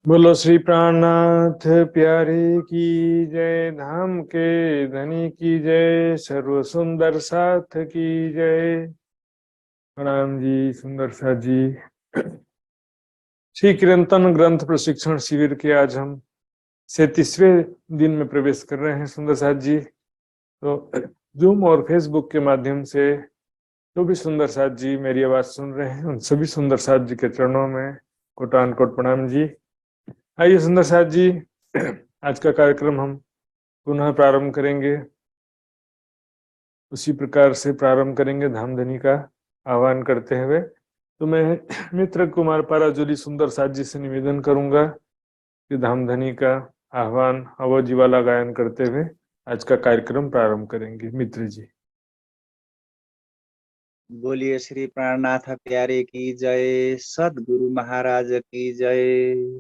बोलो श्री प्राणनाथ प्यारे की जय। धाम के धनी की जय। सर्व सुंदर साथ की जय। प्रणाम जी सुंदर साथ जी। श्री कीर्तन ग्रंथ प्रशिक्षण शिविर के आज हम 37वें दिन में प्रवेश कर रहे हैं सुंदर साथ जी। तो जूम और फेसबुक के माध्यम से जो भी सुंदर साथ जी मेरी आवाज सुन रहे हैं उन सभी सुंदर साथ जी के चरणों में कोटान कोट प्रणाम जी। आइए सुंदर साथ जी, आज का कार्यक्रम हम पुनः प्रारंभ करेंगे। उसी प्रकार से प्रारंभ करेंगे धामधनी का आह्वान करते हुए। तो मैं मित्र कुमार पाराजोली सुंदर साथ जी से निवेदन करूंगा कि धामधनी का आह्वान अवधि वाला गायन करते हुए आज का कार्यक्रम प्रारंभ करेंगे। मित्र जी बोलिए श्री प्राणनाथ प्यारे की जय। सद्गुरु महाराज की जय।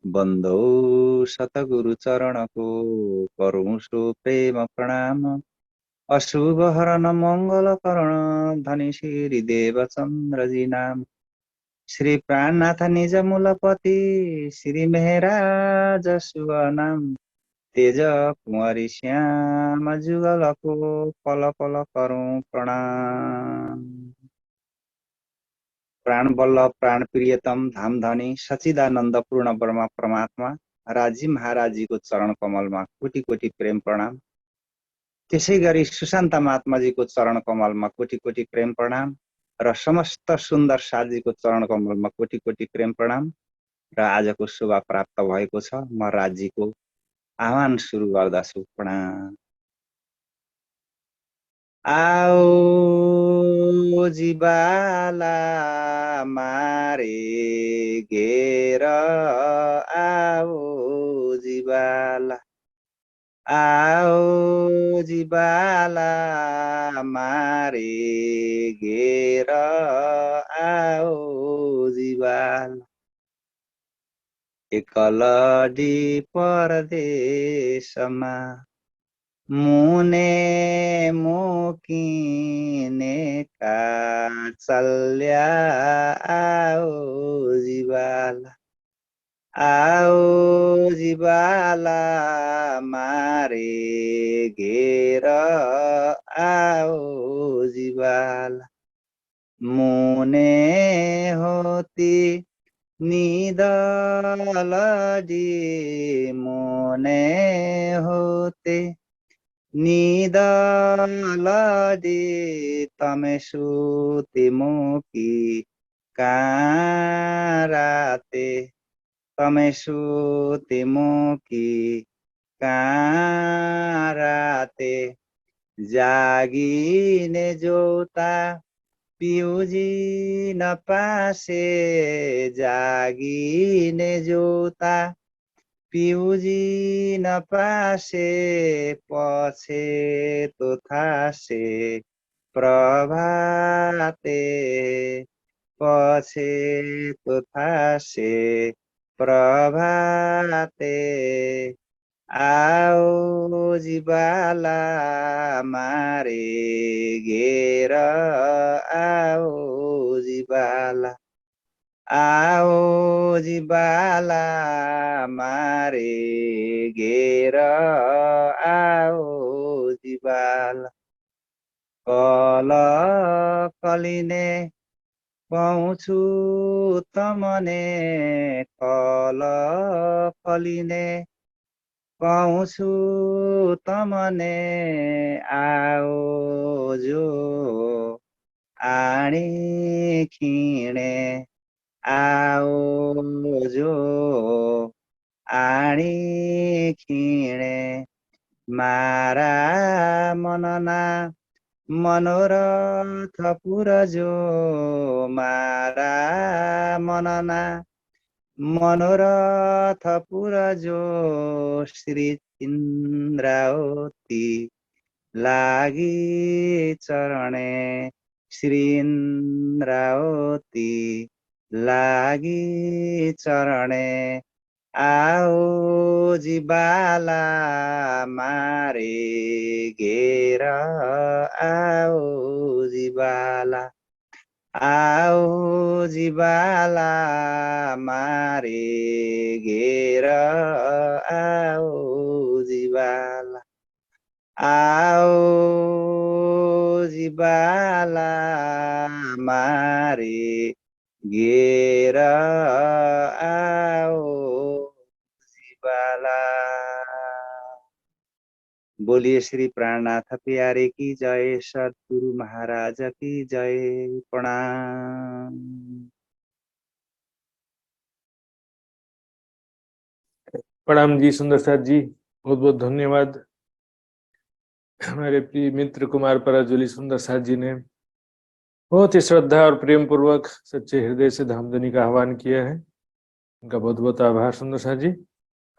बंदो सतगुरु चरण को करूं सो प्रेम प्रणाम। अशुभ हरण मंगल करण धनी श्री देवचंद्र जी नाम। श्री प्राणनाथ निज मूलपति श्री मेहराज शुभ नाम। तेज कुंवरी श्याम जुगल को पल पल करूं प्रणाम। प्राण वल्लभ प्राण प्रियतम धाम धनी सचिदानंद पूर्ण ब्रह्म परमात्मा राजी महाराज जी को चरण कमल में कोटि कोटि प्रेम प्रणाम। त्यसै गरी सुशान्त महात्मा जी को चरण कमल में कोटि कोटि प्रेम प्रणाम र समस्त सुन्दर साजी को चरण कमल में कोटि कोटि प्रेम प्रणाम। र आजको शोभा प्राप्त भएको छ। म राजीको आह्वान सुरु गर्दछु। प्रणाम। आओ जीवाला मारे घेर आओ जीवाला। आओ जीवाला मारे घेर आओ जीवाला। एकलडी परदेशमा मुने मुकिने का चल्या आओ जीवाला। आओ जीवाला मारे घेर आओ जीवाला। मुने होती निदलडी मुने होते निदलडी तमे सुति मुकी काराते। तमे सुति मुकी काराते। जागिने जोता पिउजी नपासे। जागिने जोता पिउजी नपासे पछे तो थासे प्रभाते। पछे तो थासे प्रभाते। आओ जीवाला मारे घेर आओ जीवाला। आओ जीवाला मारे घेर आओ जीवाला। कल कलिने पाउँछु तमने कल कलिने पाउँछु तमने। आओ जो आणी खिणे आओ जो आणी खिणे। मारा मनना मनोरथ पुरजो। मारा मनना मनोरथ पुरजो। श्री इन्द्रावती लागि चरणे। श्री इन्द्रावती लागि चरणे। आओ जीवाला मारे घेर आओ जीवाला। आओ जीवाला मारे घेर आओ जीवाला आओ जीवाला मारे घेर आओ जीवाला। बोलिए श्री प्राणनाथ प्यारे की जय, सद्गुरु महाराज की जय। प्रणाम। प्रणाम जी सुंदर साथ जी, बहुत बहुत धन्यवाद। हमारे प्रिय मित्र कुमार पराजुली सुंदर साथ जी ने बहुत ही श्रद्धा और प्रेम पूर्वक सच्चे हृदय से धामधनी का आह्वान किया है। उनका बहुत बहुत आभार सुंदर साथ जी।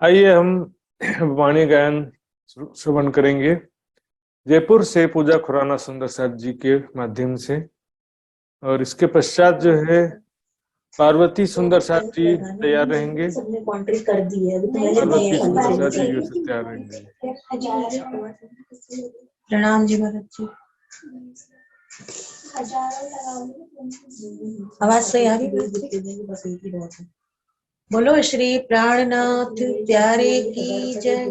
आइए हम वाणी गायन श्रवण करेंगे जयपुर से पूजा खुराना सुंदर साथ जी के माध्यम से, और इसके पश्चात जो है पार्वती सुंदर साथ जी तैयार रहेंगे। सबने कॉन्ट्री कर दी है, अभी तो मैंने पार्वती दिए सुंदर साथ जी खाली। भी तैयार रहेंगे। प्रणाम जी भरत जी। आवाज सही आ रही है? बोलो श्री प्राणनाथ प्यारे की जय,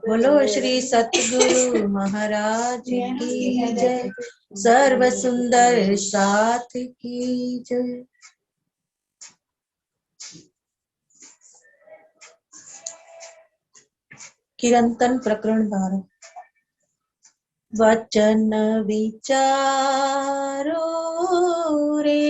बोलो श्री सतगुरु महाराज की जय, सर्व सुंदर साथ की जय। कीर्तन प्रकरण 12। वचन विचारो रे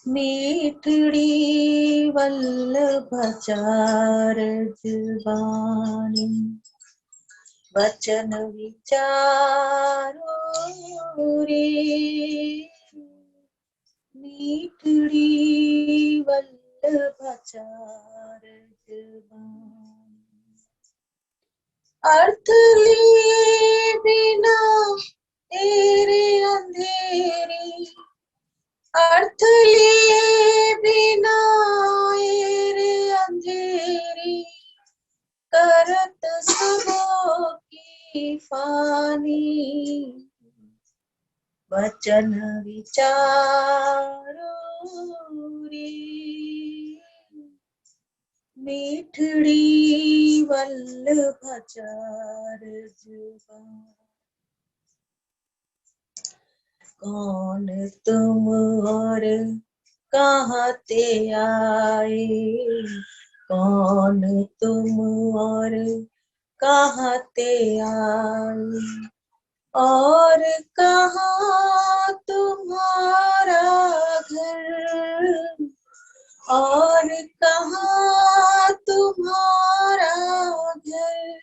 मीठड़ी वल्लभाचार जुबानी, वचन विचारो रे मीठड़ी वल्लभाचार जुबानी, अर्थ लिए बिना तेरे अंधेरी, अर्थ लिए बिना तेरे अंधेरी, करत सबों की फानी, वचन विचारो रे मीठड़ी वल्लभाचार जुबानी। कौन तुम और कहाँ ते आए, कौन तुम और कहाँ ते आए, और कहाँ तुम्हारा घर, और कहाँ तुम्हारा घर,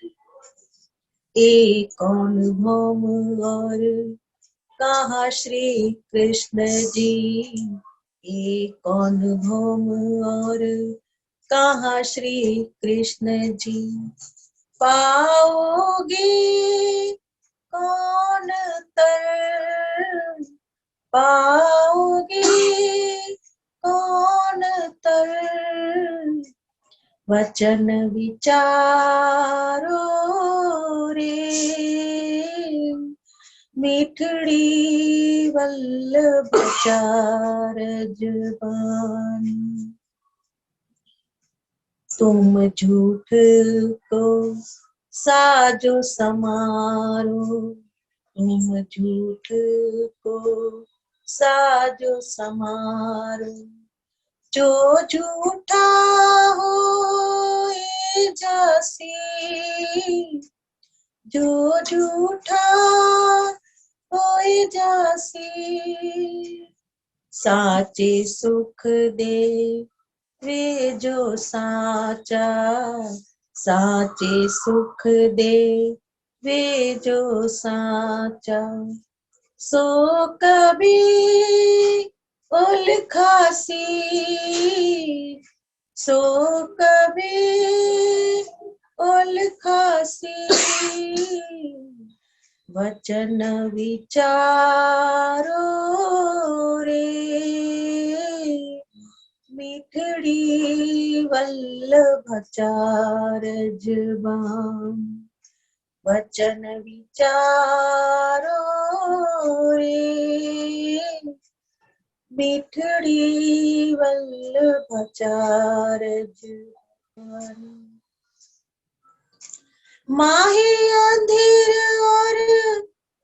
एक कौन भौम और कहाँ श्री कृष्ण जी, एक कौन भौम और कहाँ श्री कृष्ण जी, पाओगे कौन तर, पाओगे कौन तर, वचन विचारो रे मीठड़ी वल्लभाचार जुबानी। तुम झूठ को साजो समारो, तुम झूठ को साजो समारो, जो झूठा हो जासी, जो झूठा होए जासी, साचे सुख दे वे जो साचा, साचे सुख दे वे जो साचा, सो कभी उलखासी, सो कभी उलखासी, वचन विचारो रे मीठड़ी वल्लभाचार जुबान। वचन विचारो रे मिठड़ी वल्लभाचार्य माही अंधेर और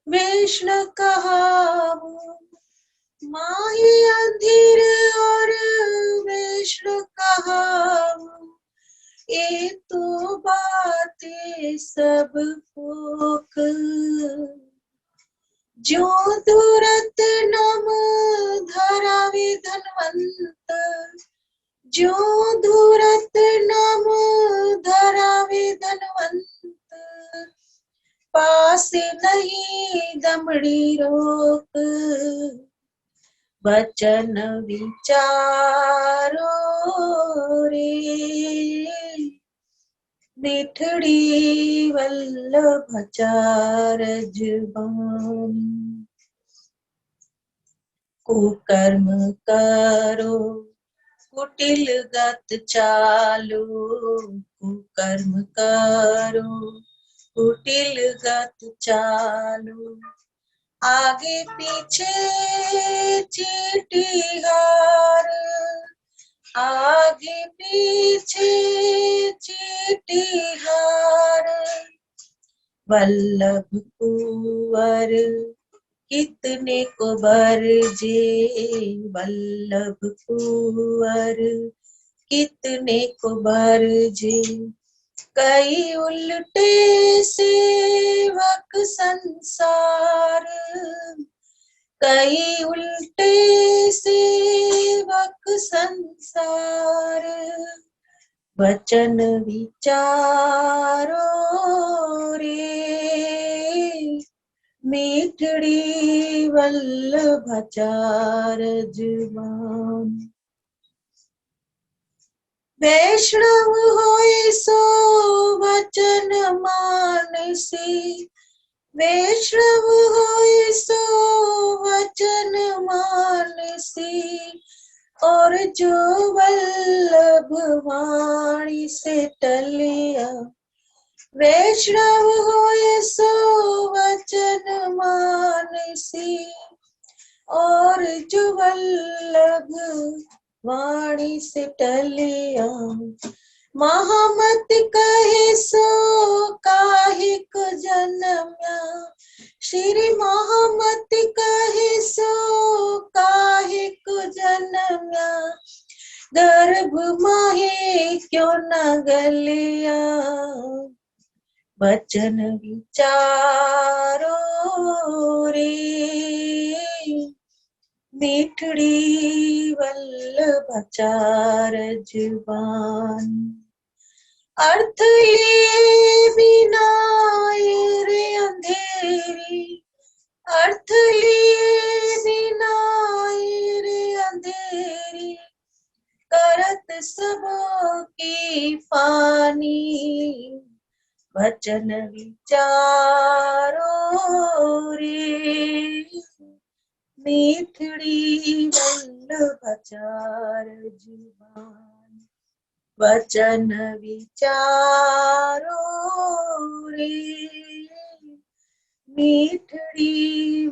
वैष्णव कहावो माही अंधेर और वैष्णव कहावो ये तो बातें सब फोक जो दूरत नम धरावे धनवंत जो दूरत नम धरावे धनवंत पास नहीं दमड़ी रोक वचन विचारो रे मिठड़ी वल्लभाचार्य जुबानी कुकर्म करो कुटिल गत चालो कुकर्म करो कुटिल गत चालो आगे पीछे चीटीहार आगे पीछे चीटीहार वल्लभ कुंवर कितने को बरजे वल्लभ कुंवर कितने को बरजे कई उल्टे सेवक संसार कई उल्टे सेवक संसार वचन विचारो रे मिठड़ी वल्लभाचार्य जुबान वैष्णव होए सो वचन मानसी वैष्णव होए सो वचन मानसी और जो वल्लभ वाणी से टलिया वैष्णव होए सो वचन मानसी और जो वल्लभ वाणी से टलिया महामत कहे सो काहे को जन्म्या श्री महामत कहे सो काहे को जन्म्या गर्भ माहे क्यों न गलिया वचन विचारो रे मिठड़ी वल्लभाचार्य जुबान अर्थ लिए बिना रे अंधेरी अर्थ लिए बिना रे अंधेरी करत सबों की फानी वचन विचारो रे मिठड़ी वल्लभाचार्य जुबान वचन विचारो रे मिठड़ी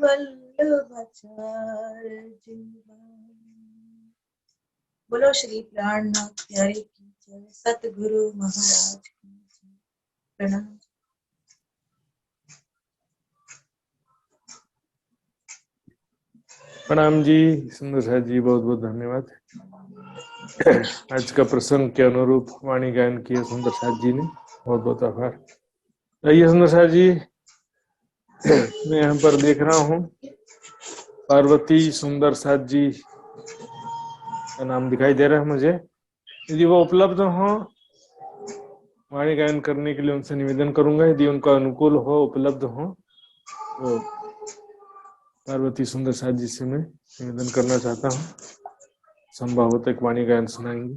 वल्लभाचार्य जुबान बोलो श्री प्राणनाथ प्यारे की जय सतगुरु महाराज की जय प्रणाम प्रणाम जी सुंदर साहब जी बहुत बहुत धन्यवाद। आज का प्रसंग के अनुरूप वाणी गायन किया सुंदर साहब जी ने बहुत बहुत आभार। आइए सुंदर साहब जी मैं यहाँ पर देख रहा हूँ पार्वती सुंदर साहब जी का नाम दिखाई दे रहा है मुझे। यदि वो उपलब्ध हो वाणी गायन करने के लिए उनसे निवेदन करूंगा, यदि उनका अनुकूल हो उपलब्ध हो तो पार्वती सुंदर साहब जी से मैं निवेदन करना चाहता हूँ, संभव हो तो एक वाणी गायन सुनाएंगे।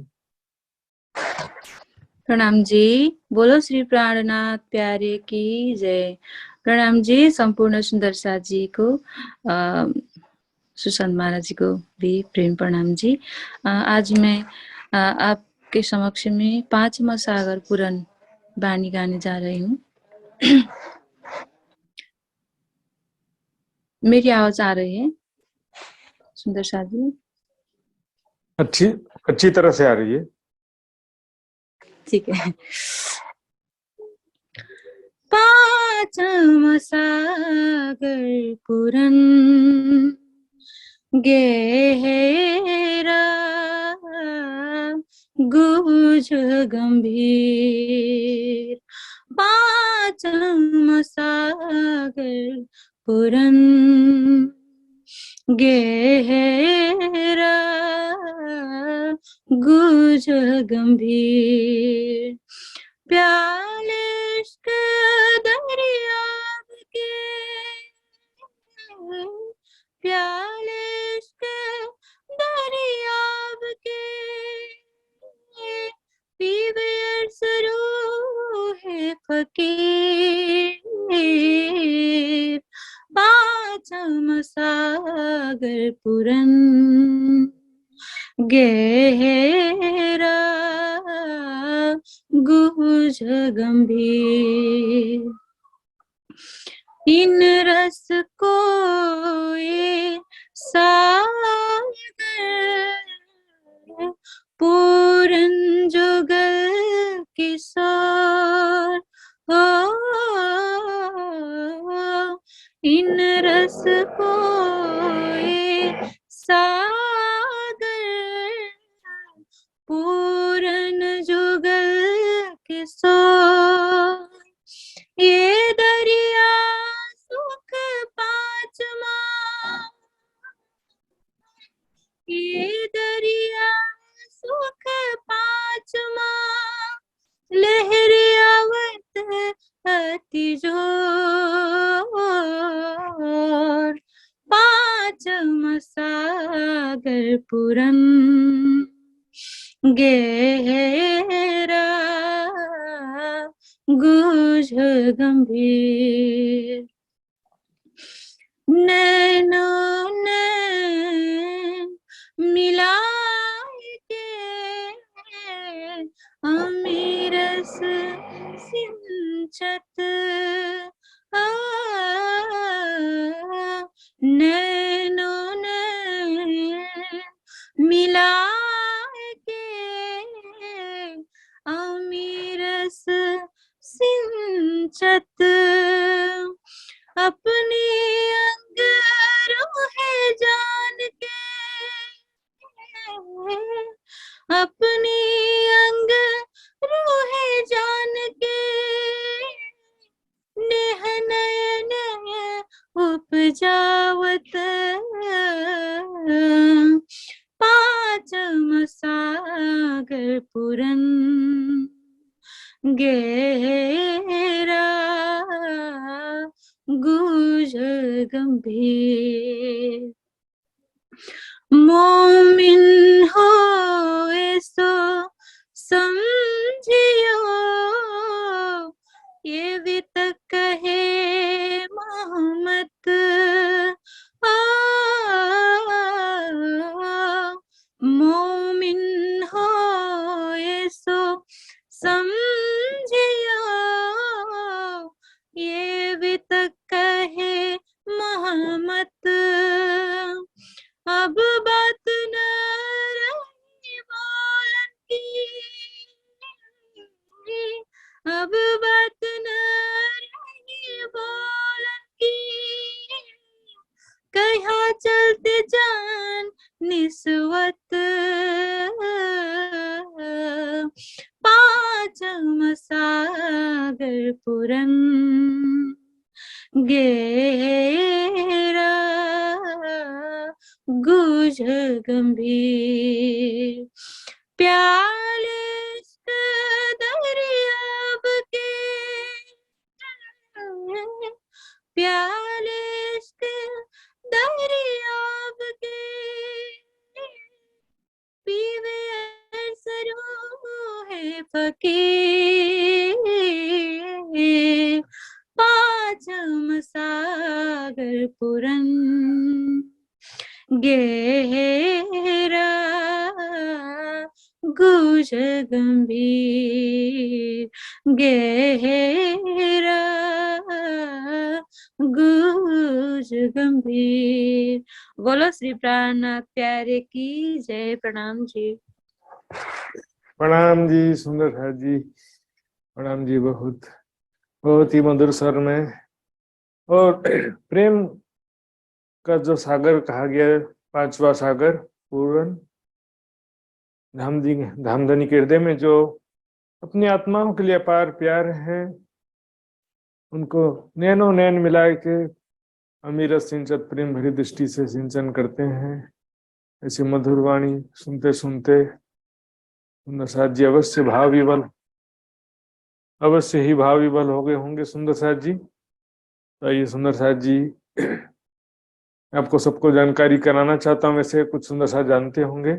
प्रणाम जी। बोलो श्री प्राणनाथ प्यारे की जय। प्रणाम जी संपूर्ण सुंदर साथ जी को, सुशांत महाराज जी को भी प्रेम प्रणाम जी। आज मैं आपके समक्ष में 5वां सागर पुराण वाणी गाने जा रही हूँ। मेरी आवाज आ रही है सुंदर साथ जी? अच्छी अच्छी तरह से आ रही है। ठीक है। पाचम सागर पुरन गहरा गुज गंभीर। पाचम सागर पुरन गहरा गुज गंभीर। प्याले इश्क दरियाब के, प्याले इश्क दरियाब के, पीवे अरसरू है फकीर। पाचम सागर पुरन गहरा गुज गंभीर। इन रस को ये सागर पूरन जुगल किशोर हो। इन रस को ये सागर पूरन जुगल किशोर। ये दरिया सुख पांचवा, ये दरिया सुख पांचवा, लहरी आवत अति जोर। पाचम सागर पुरन गहरा गुज गंभीर। नैनों नैन मिलाए के अमीरस सिंचत, नैनों नैन मिलाए के अमीरस सिंचत। अपनी अंग रूहे जान के, अपनी अंग रूहे जान के, नेह नयन उपजावत। पाचम सागर पुरन गहरा गुज गंभीर। मोमिन हो ऐसो समझियो, ये भी तक कहे मोहम्मद। मोमिन हो ऐसो समझियो, ये भी तक कहे मोहम्मद। अब बात न रही बोलन की, अब बात न रही बोलन की, कहाँ चलते जान निस्वत। पाचम सागर पुरन गहरा गुज गंभीर। प्याले इश्क दरियाब के, प्याले इश्क दरियाब के, पीवे अरसरू है फकीर। पाचम सागर पुरन गहरा गुज गंभीर। गहरा गूंज गंभीर। बोलो श्री प्राणनाथ प्यारे की जय। प्रणाम जी। प्रणाम जी सुंदर साथ जी, प्रणाम जी। बहुत बहुत ही मधुर स्वर में, और प्रेम का जो सागर कहा गया है, पांचवा सागर पूर्ण धामधनी के हृदय में जो अपनी आत्माओं के लिए अपार प्यार है, उनको नैनो नैन मिला के अमीर सिंचत प्रेम भरी दृष्टि से सिंचन करते हैं। ऐसी मधुर वाणी सुनते सुनते सुंदर साथ जी अवश्य ही भाव विवल हो गए होंगे सुंदर साथ जी। तो ये सुंदर साथ जी, आपको सबको जानकारी कराना चाहता हूँ, वैसे कुछ सुंदर साथ जानते होंगे।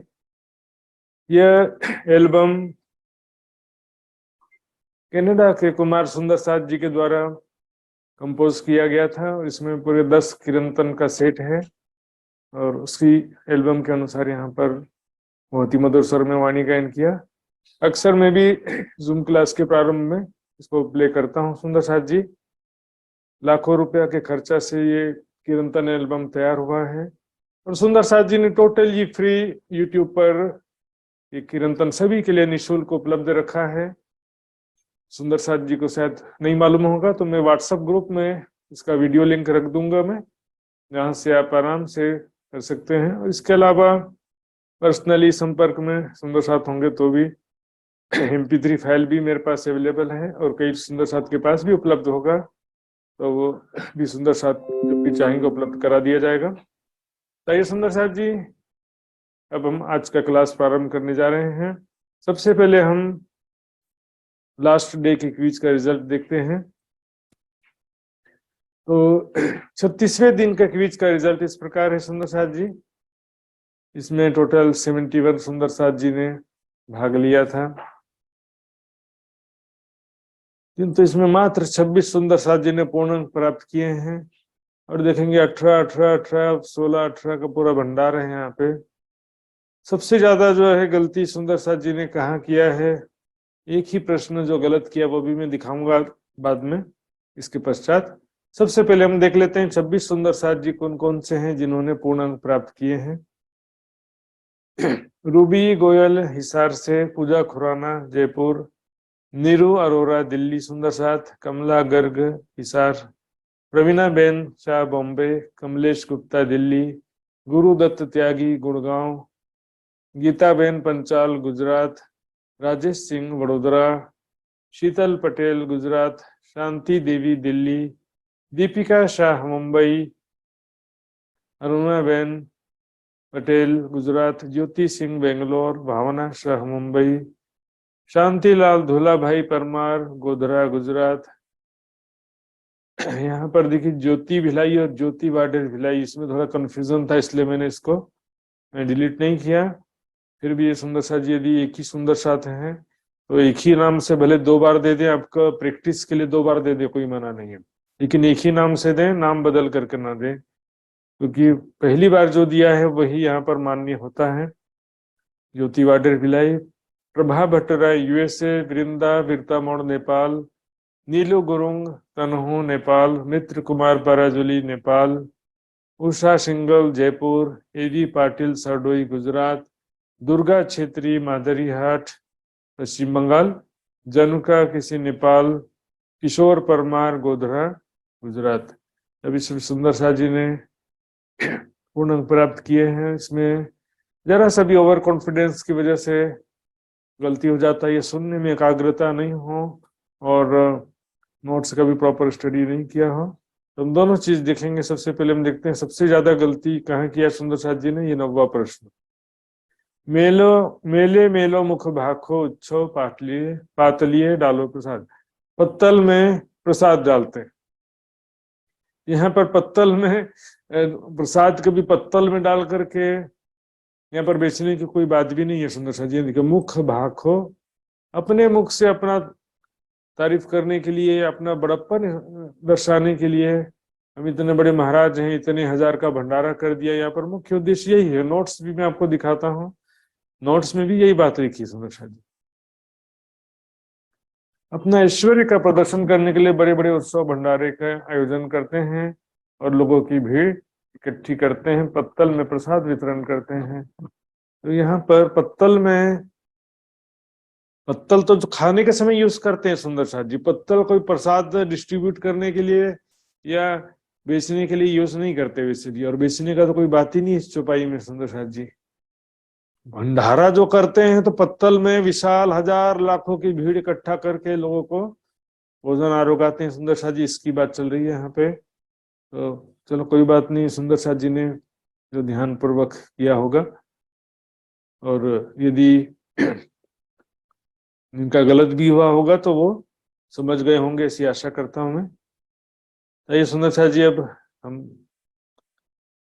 यह एल्बम कनाडा के कुमार सुंदर साथ जी के द्वारा कंपोज किया गया था, और इसमें पूरे 10 कीर्तन का सेट है, और उसकी एल्बम के अनुसार यहाँ पर बहुत ही मधुर स्वर में वाणी गायन किया। अक्सर मैं भी जूम क्लास के प्रारंभ में इसको प्ले करता हूँ सुंदर साथ जी। लाखों रुपया के खर्चा से ये कीर्तन एल्बम तैयार हुआ है, और सुंदर साथ जी ने टोटल ये फ्री यूट्यूब पर ये कीर्तन सभी के लिए निःशुल्क उपलब्ध रखा है। सुंदर साथ जी को शायद नहीं मालूम होगा, तो मैं व्हाट्सएप ग्रुप में इसका वीडियो लिंक रख दूंगा मैं, जहाँ से आप आराम से कर सकते हैं। और इसके अलावा पर्सनली संपर्क में सुंदर साथ होंगे तो भी MP3 फाइल भी मेरे पास अवेलेबल है, और कई सुंदर साथ के पास भी उपलब्ध होगा, तो वो भी सुंदर साथ जब भी चाहेंगे उपलब्ध करा दिया जाएगा। तो ये सुंदर साथ जी, अब हम आज का क्लास प्रारंभ करने जा रहे हैं। सबसे पहले हम लास्ट डे के क्विज का रिजल्ट देखते हैं। तो 36वें दिन का क्विज का रिजल्ट इस प्रकार है सुंदर साथ जी। इसमें टोटल 71 सुंदर साथ जी ने भाग लिया था, किंतु इसमें मात्र 26 सुंदर साथ जी ने पूर्ण अंक प्राप्त किए हैं। और देखेंगे 18, 18, 18, 16, 18 का पूरा भंडार है यहाँ पे। सबसे ज्यादा जो है गलती सुंदर साथ जी ने कहाँ किया है, एक ही प्रश्न जो गलत किया वो भी मैं दिखाऊंगा बाद में इसके पश्चात। सबसे पहले हम देख लेते हैं 26 सुंदर साथ जी कौन कौन से हैं जिन्होंने पूर्ण अंक प्राप्त किए हैं। रूबी गोयल हिसार से, पूजा खुराना जयपुर, नीरू अरोरा दिल्ली सुंदर साथ, कमला गर्ग हिसार, प्रवीणा बेन शाह बॉम्बे, कमलेश गुप्ता दिल्ली, गुरुदत्त त्यागी गुड़गांव, गीताबेन पंचाल गुजरात, राजेश सिंह वडोदरा, शीतल पटेल गुजरात, शांति देवी दिल्ली, दीपिका शाह मुंबई, अरुणाबेन पटेल गुजरात, ज्योति सिंह बेंगलोर, भावना शाह मुंबई, शांतिलाल धुलाभाई परमार गोधरा गुजरात। यहाँ पर देखिए ज्योति भिलाई और ज्योति वाडेर भिलाई, इसमें थोड़ा कंफ्यूजन था, इसलिए मैंने इसको डिलीट नहीं किया। फिर भी ये सुंदर साथ जी यदि एक ही सुंदर साथ हैं तो एक ही नाम से भले 2 बार दे दें, आपका प्रैक्टिस के लिए 2 बार दे दे, कोई मना नहीं है, लेकिन एक ही नाम से दें, नाम बदल करके ना दें, क्योंकि पहली बार जो दिया है वही यहाँ पर मान्य होता है। ज्योति वाडेर भिलाई, प्रभा भट्टराय USA, वृंदा वीरतामोड़ नेपाल, नीलू गुरुंग तनहू नेपाल, मित्र कुमार पराजुली नेपाल, उषा सिंगल जयपुर, AV पाटिल सरडोई गुजरात, दुर्गा छेत्री मादरीहाट पश्चिम बंगाल, जनुका किसी नेपाल, किशोर परमार गोधरा गुजरात। अभी सुंदर साथ जी ने पूर्ण अंक प्राप्त किए हैं। इसमें जरा सा भी ओवर कॉन्फिडेंस की वजह से गलती हो जाता है, ये सुनने में एकाग्रता नहीं हो और नोट्स का भी प्रॉपर स्टडी नहीं किया हो, तो हम दोनों चीज देखेंगे। सबसे पहले हम देखते हैं सबसे ज्यादा गलती कहाँ किया सुंदर साथ जी ने। ये 9वां प्रश्न, मेले मेलो मुख भाखो उच्छो पातलिए डालो प्रसाद। पत्तल में प्रसाद डालते हैं, यहाँ पर पत्तल में प्रसाद कभी पत्तल में डाल करके यहाँ पर बेचने की कोई बात भी नहीं है सुंदर साथ जी। देखिए मुख भाखो, अपने मुख से अपना तारीफ करने के लिए, अपना बड़प्पन दर्शाने के लिए, हम इतने बड़े महाराज हैं, इतने 1000 का भंडारा कर दिया। यहाँ पर मुख्य उद्देश्य यही है। नोट्स भी मैं आपको दिखाता हूँ, नोट्स में भी यही बात लिखी सुंदर साथ जी। अपना ऐश्वर्य का प्रदर्शन करने के लिए बड़े बड़े उत्सव भंडारे का आयोजन करते हैं और लोगों की भीड़ इकट्ठी करते हैं, पत्तल में प्रसाद वितरण करते हैं। तो यहाँ पर पत्तल तो जो खाने के समय यूज करते हैं सुंदर साथ जी, पत्तल कोई प्रसाद डिस्ट्रीब्यूट करने के लिए या बेचने के लिए यूज नहीं करते वैसे भी, और बेचने का तो कोई बात ही नहीं इस चौपाई में सुंदर साथ जी। भंडारा जो करते हैं तो पत्तल में विशाल हजार लाखों की भीड़ इकट्ठा करके लोगों को भोजन आरोगाते हैं सुंदर साथ जी, इसकी बात चल रही है यहाँ पे। तो चलो कोई बात नहीं, सुंदर साथ जी ने जो ध्यान पूर्वक किया होगा, और यदि इनका गलत भी हुआ होगा तो वो समझ गए होंगे, ऐसी आशा करता हूं मैं। तो ये सुंदर साथ जी, अब हम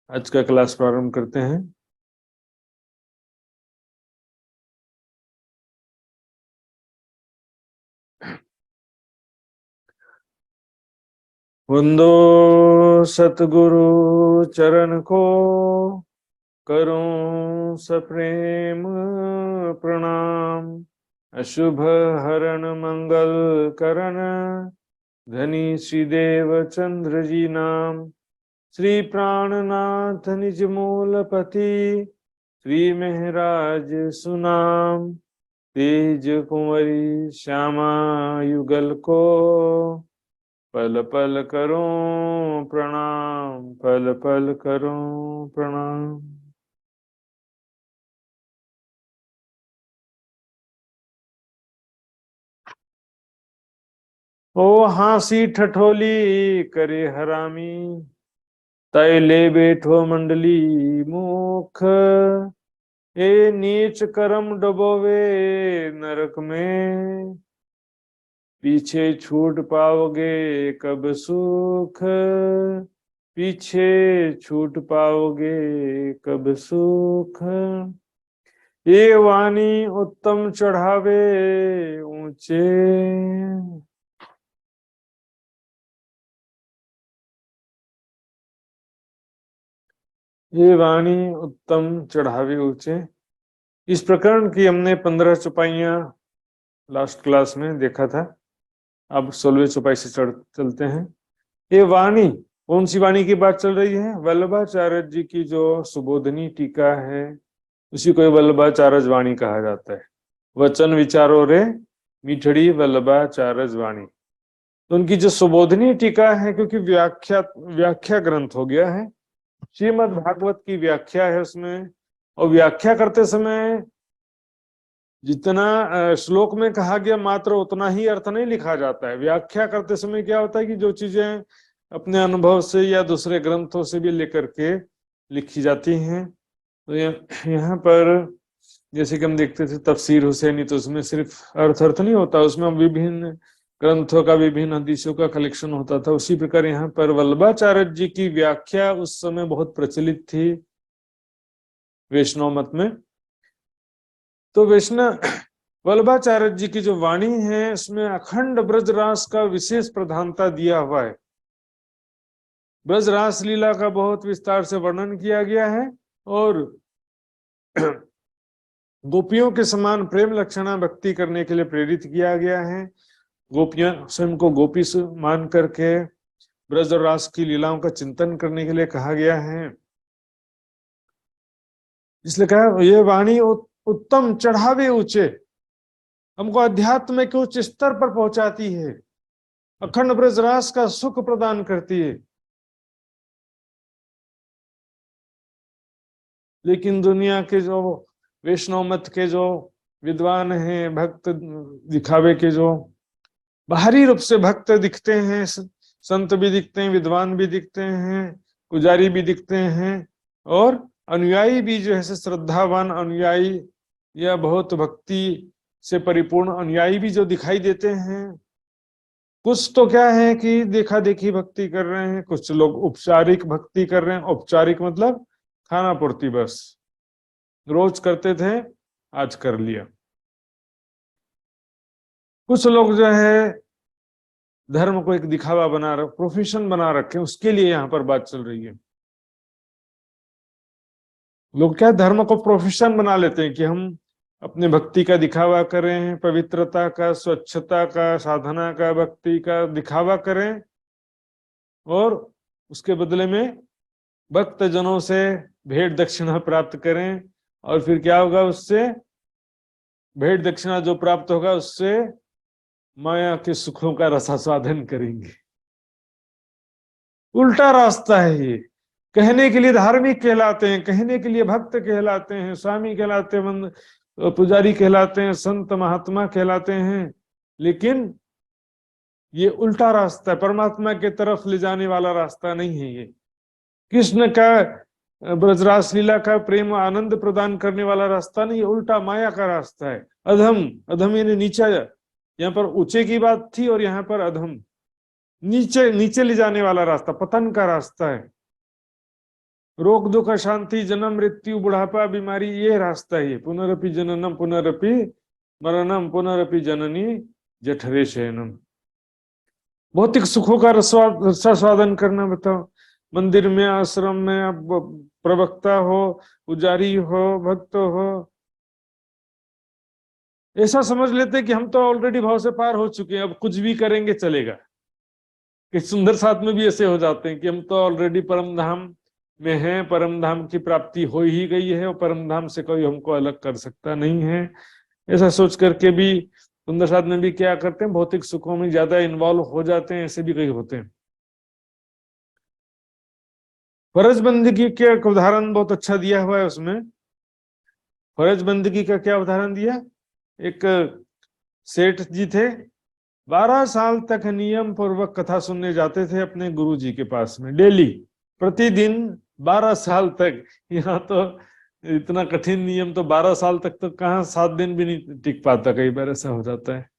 आज का क्लास प्रारंभ करते हैं। वंदो सतगुरु चरण को, करूं सप्रेम प्रणाम। अशुभ हरण मंगल करण, धनी श्रीदेव चंद्र जी नाम। श्री प्राणनाथ निज मूलपति, श्री महराज सुनाम। तेज कुंवरी श्यामा युगल को, पल पल करूं प्रणाम, पल पल करूं प्रणाम। ओ हासी ठठोली करे हरामी, तय ले बैठो मंडली मुख। ए नीच कर्म डबोवे नरक में, पीछे छूट पाओगे कब सुख। पीछे छूट पाओगे कब सुख। ये वाणी उत्तम चढ़ावे ऊंचे, ये वाणी उत्तम चढ़ावे ऊंचे। इस प्रकरण की हमने 15 चौपाइयां लास्ट क्लास में देखा था। अब 16वें चौपाई से चलते हैं। ये वाणी, कौन सी वाणी की बात चल रही है? वल्लभाचार्य जी की जो सुबोधनी टीका है, उसी को वल्लभाचार्य वाणी कहा जाता है। वचन विचारो रे मीठड़ी वल्लभाचार्य वाणी। तो उनकी जो सुबोधनी टीका है, क्योंकि व्याख्या ग्रंथ हो गया है, श्रीमद् भागवत की व्याख्या है उसमें, और व्याख्या करते समय जितना श्लोक में कहा गया मात्र उतना ही अर्थ नहीं लिखा जाता है। व्याख्या करते समय क्या होता है कि जो चीजें अपने अनुभव से या दूसरे ग्रंथों से भी लेकर के लिखी जाती हैं। तो यहाँ पर जैसे कि हम देखते थे तफसीर हुसैनी, तो उसमें सिर्फ अर्थ नहीं होता, उसमें विभिन्न ग्रंथों का, विभिन्न हदीसों का कलेक्शन होता था। उसी प्रकार यहाँ पर वल्लभाचार्य जी की व्याख्या उस समय बहुत प्रचलित थी वैष्णव मत में। तो वल्लभाचार्य जी की जो वाणी है, उसमें अखंड ब्रजरास का विशेष प्रधानता दिया हुआ है। ब्रजरास लीला का बहुत विस्तार से वर्णन किया गया है, और गोपियों के समान प्रेम लक्षणा भक्ति करने के लिए प्रेरित किया गया है। गोपियां स्वयं को गोपी मान करके ब्रज और रास की लीलाओं का चिंतन करने के लिए कहा गया है। इसलिए कहा ये वाणी उत्तम चढ़ावे ऊंचे, हमको अध्यात्म के उच्च स्तर पर पहुंचाती है, अखंड ब्रजरास का सुख प्रदान करती है। लेकिन दुनिया के जो वैष्णव मत के जो विद्वान हैं, भक्त दिखावे के, जो बाहरी रूप से भक्त दिखते हैं, संत भी दिखते हैं, विद्वान भी दिखते हैं, पुजारी भी दिखते हैं, और अनुयायी भी जो है श्रद्धावान अनुयायी या बहुत भक्ति से परिपूर्ण अनुयायी भी जो दिखाई देते हैं। कुछ तो क्या है कि देखा देखी भक्ति कर रहे हैं, कुछ लोग औपचारिक भक्ति कर रहे हैं। औपचारिक मतलब खाना पूर्ति, बस रोज करते थे आज कर लिया। कुछ लोग जो है धर्म को एक दिखावा बना रखे, प्रोफेशन बना रखे, उसके लिए यहाँ पर बात चल रही है। लोग क्या धर्म को प्रोफेशन बना लेते हैं कि हम अपने भक्ति का दिखावा करें, पवित्रता का, स्वच्छता का, साधना का, भक्ति का दिखावा करें, और उसके बदले में भक्त जनों से भेंट दक्षिणा प्राप्त करें। और फिर क्या होगा, उससे भेंट दक्षिणा जो प्राप्त होगा उससे माया के सुखों का रसास्वादन करेंगे। उल्टा रास्ता है ये। कहने के लिए धार्मिक कहलाते हैं, कहने के लिए भक्त कहलाते हैं, स्वामी कहलाते हैं, पुजारी कहलाते हैं, संत महात्मा कहलाते हैं, लेकिन ये उल्टा रास्ता है, परमात्मा के तरफ ले जाने वाला रास्ता नहीं है ये। कृष्ण का ब्रजरास लीला का प्रेम आनंद प्रदान करने वाला रास्ता नहीं है, उल्टा माया का रास्ता है। अधम, अधम यानी नीचा, यहाँ पर ऊंचे की बात थी और यहाँ पर अधम, नीचे नीचे ले जाने वाला रास्ता, पतन का रास्ता है। रोग दुख अशांति, जन्म मृत्यु बुढ़ापा बीमारी, ये रास्ता है। पुनरपि जननम पुनरपि मरणम पुनरपि जननी जठरे शयनम। भौतिक सुखों का रसास्वादन करना, बताओ। मंदिर में, आश्रम में आप प्रवक्ता हो, पुजारी हो, भक्त हो, ऐसा समझ लेते कि हम तो ऑलरेडी भाव से पार हो चुके हैं, अब कुछ भी करेंगे चलेगा। कि सुंदर साथ में भी ऐसे हो जाते हैं कि हम तो ऑलरेडी परम धाम में हैं, परम धाम की प्राप्ति हो ही गई है और परम धाम से कोई हमको अलग कर सकता नहीं है। ऐसा सोच करके भी सुंदर साथ में भी क्या करते हैं, भौतिक सुखों में ज्यादा इन्वॉल्व हो जाते हैं, ऐसे भी कई होते हैं। फर्ज बंदगी के उदाहरण बहुत अच्छा दिया हुआ है उसमें। फर्ज बंदगी का क्या उदाहरण दिया, एक सेठ जी थे, 12 साल तक नियम पूर्वक कथा सुनने जाते थे अपने गुरु जी के पास में, डेली, प्रतिदिन 12 साल तक। यहाँ तो इतना कठिन नियम तो 12 साल तक तो कहाँ, 7 दिन भी नहीं टिक पाता, कई बार ऐसा हो जाता है।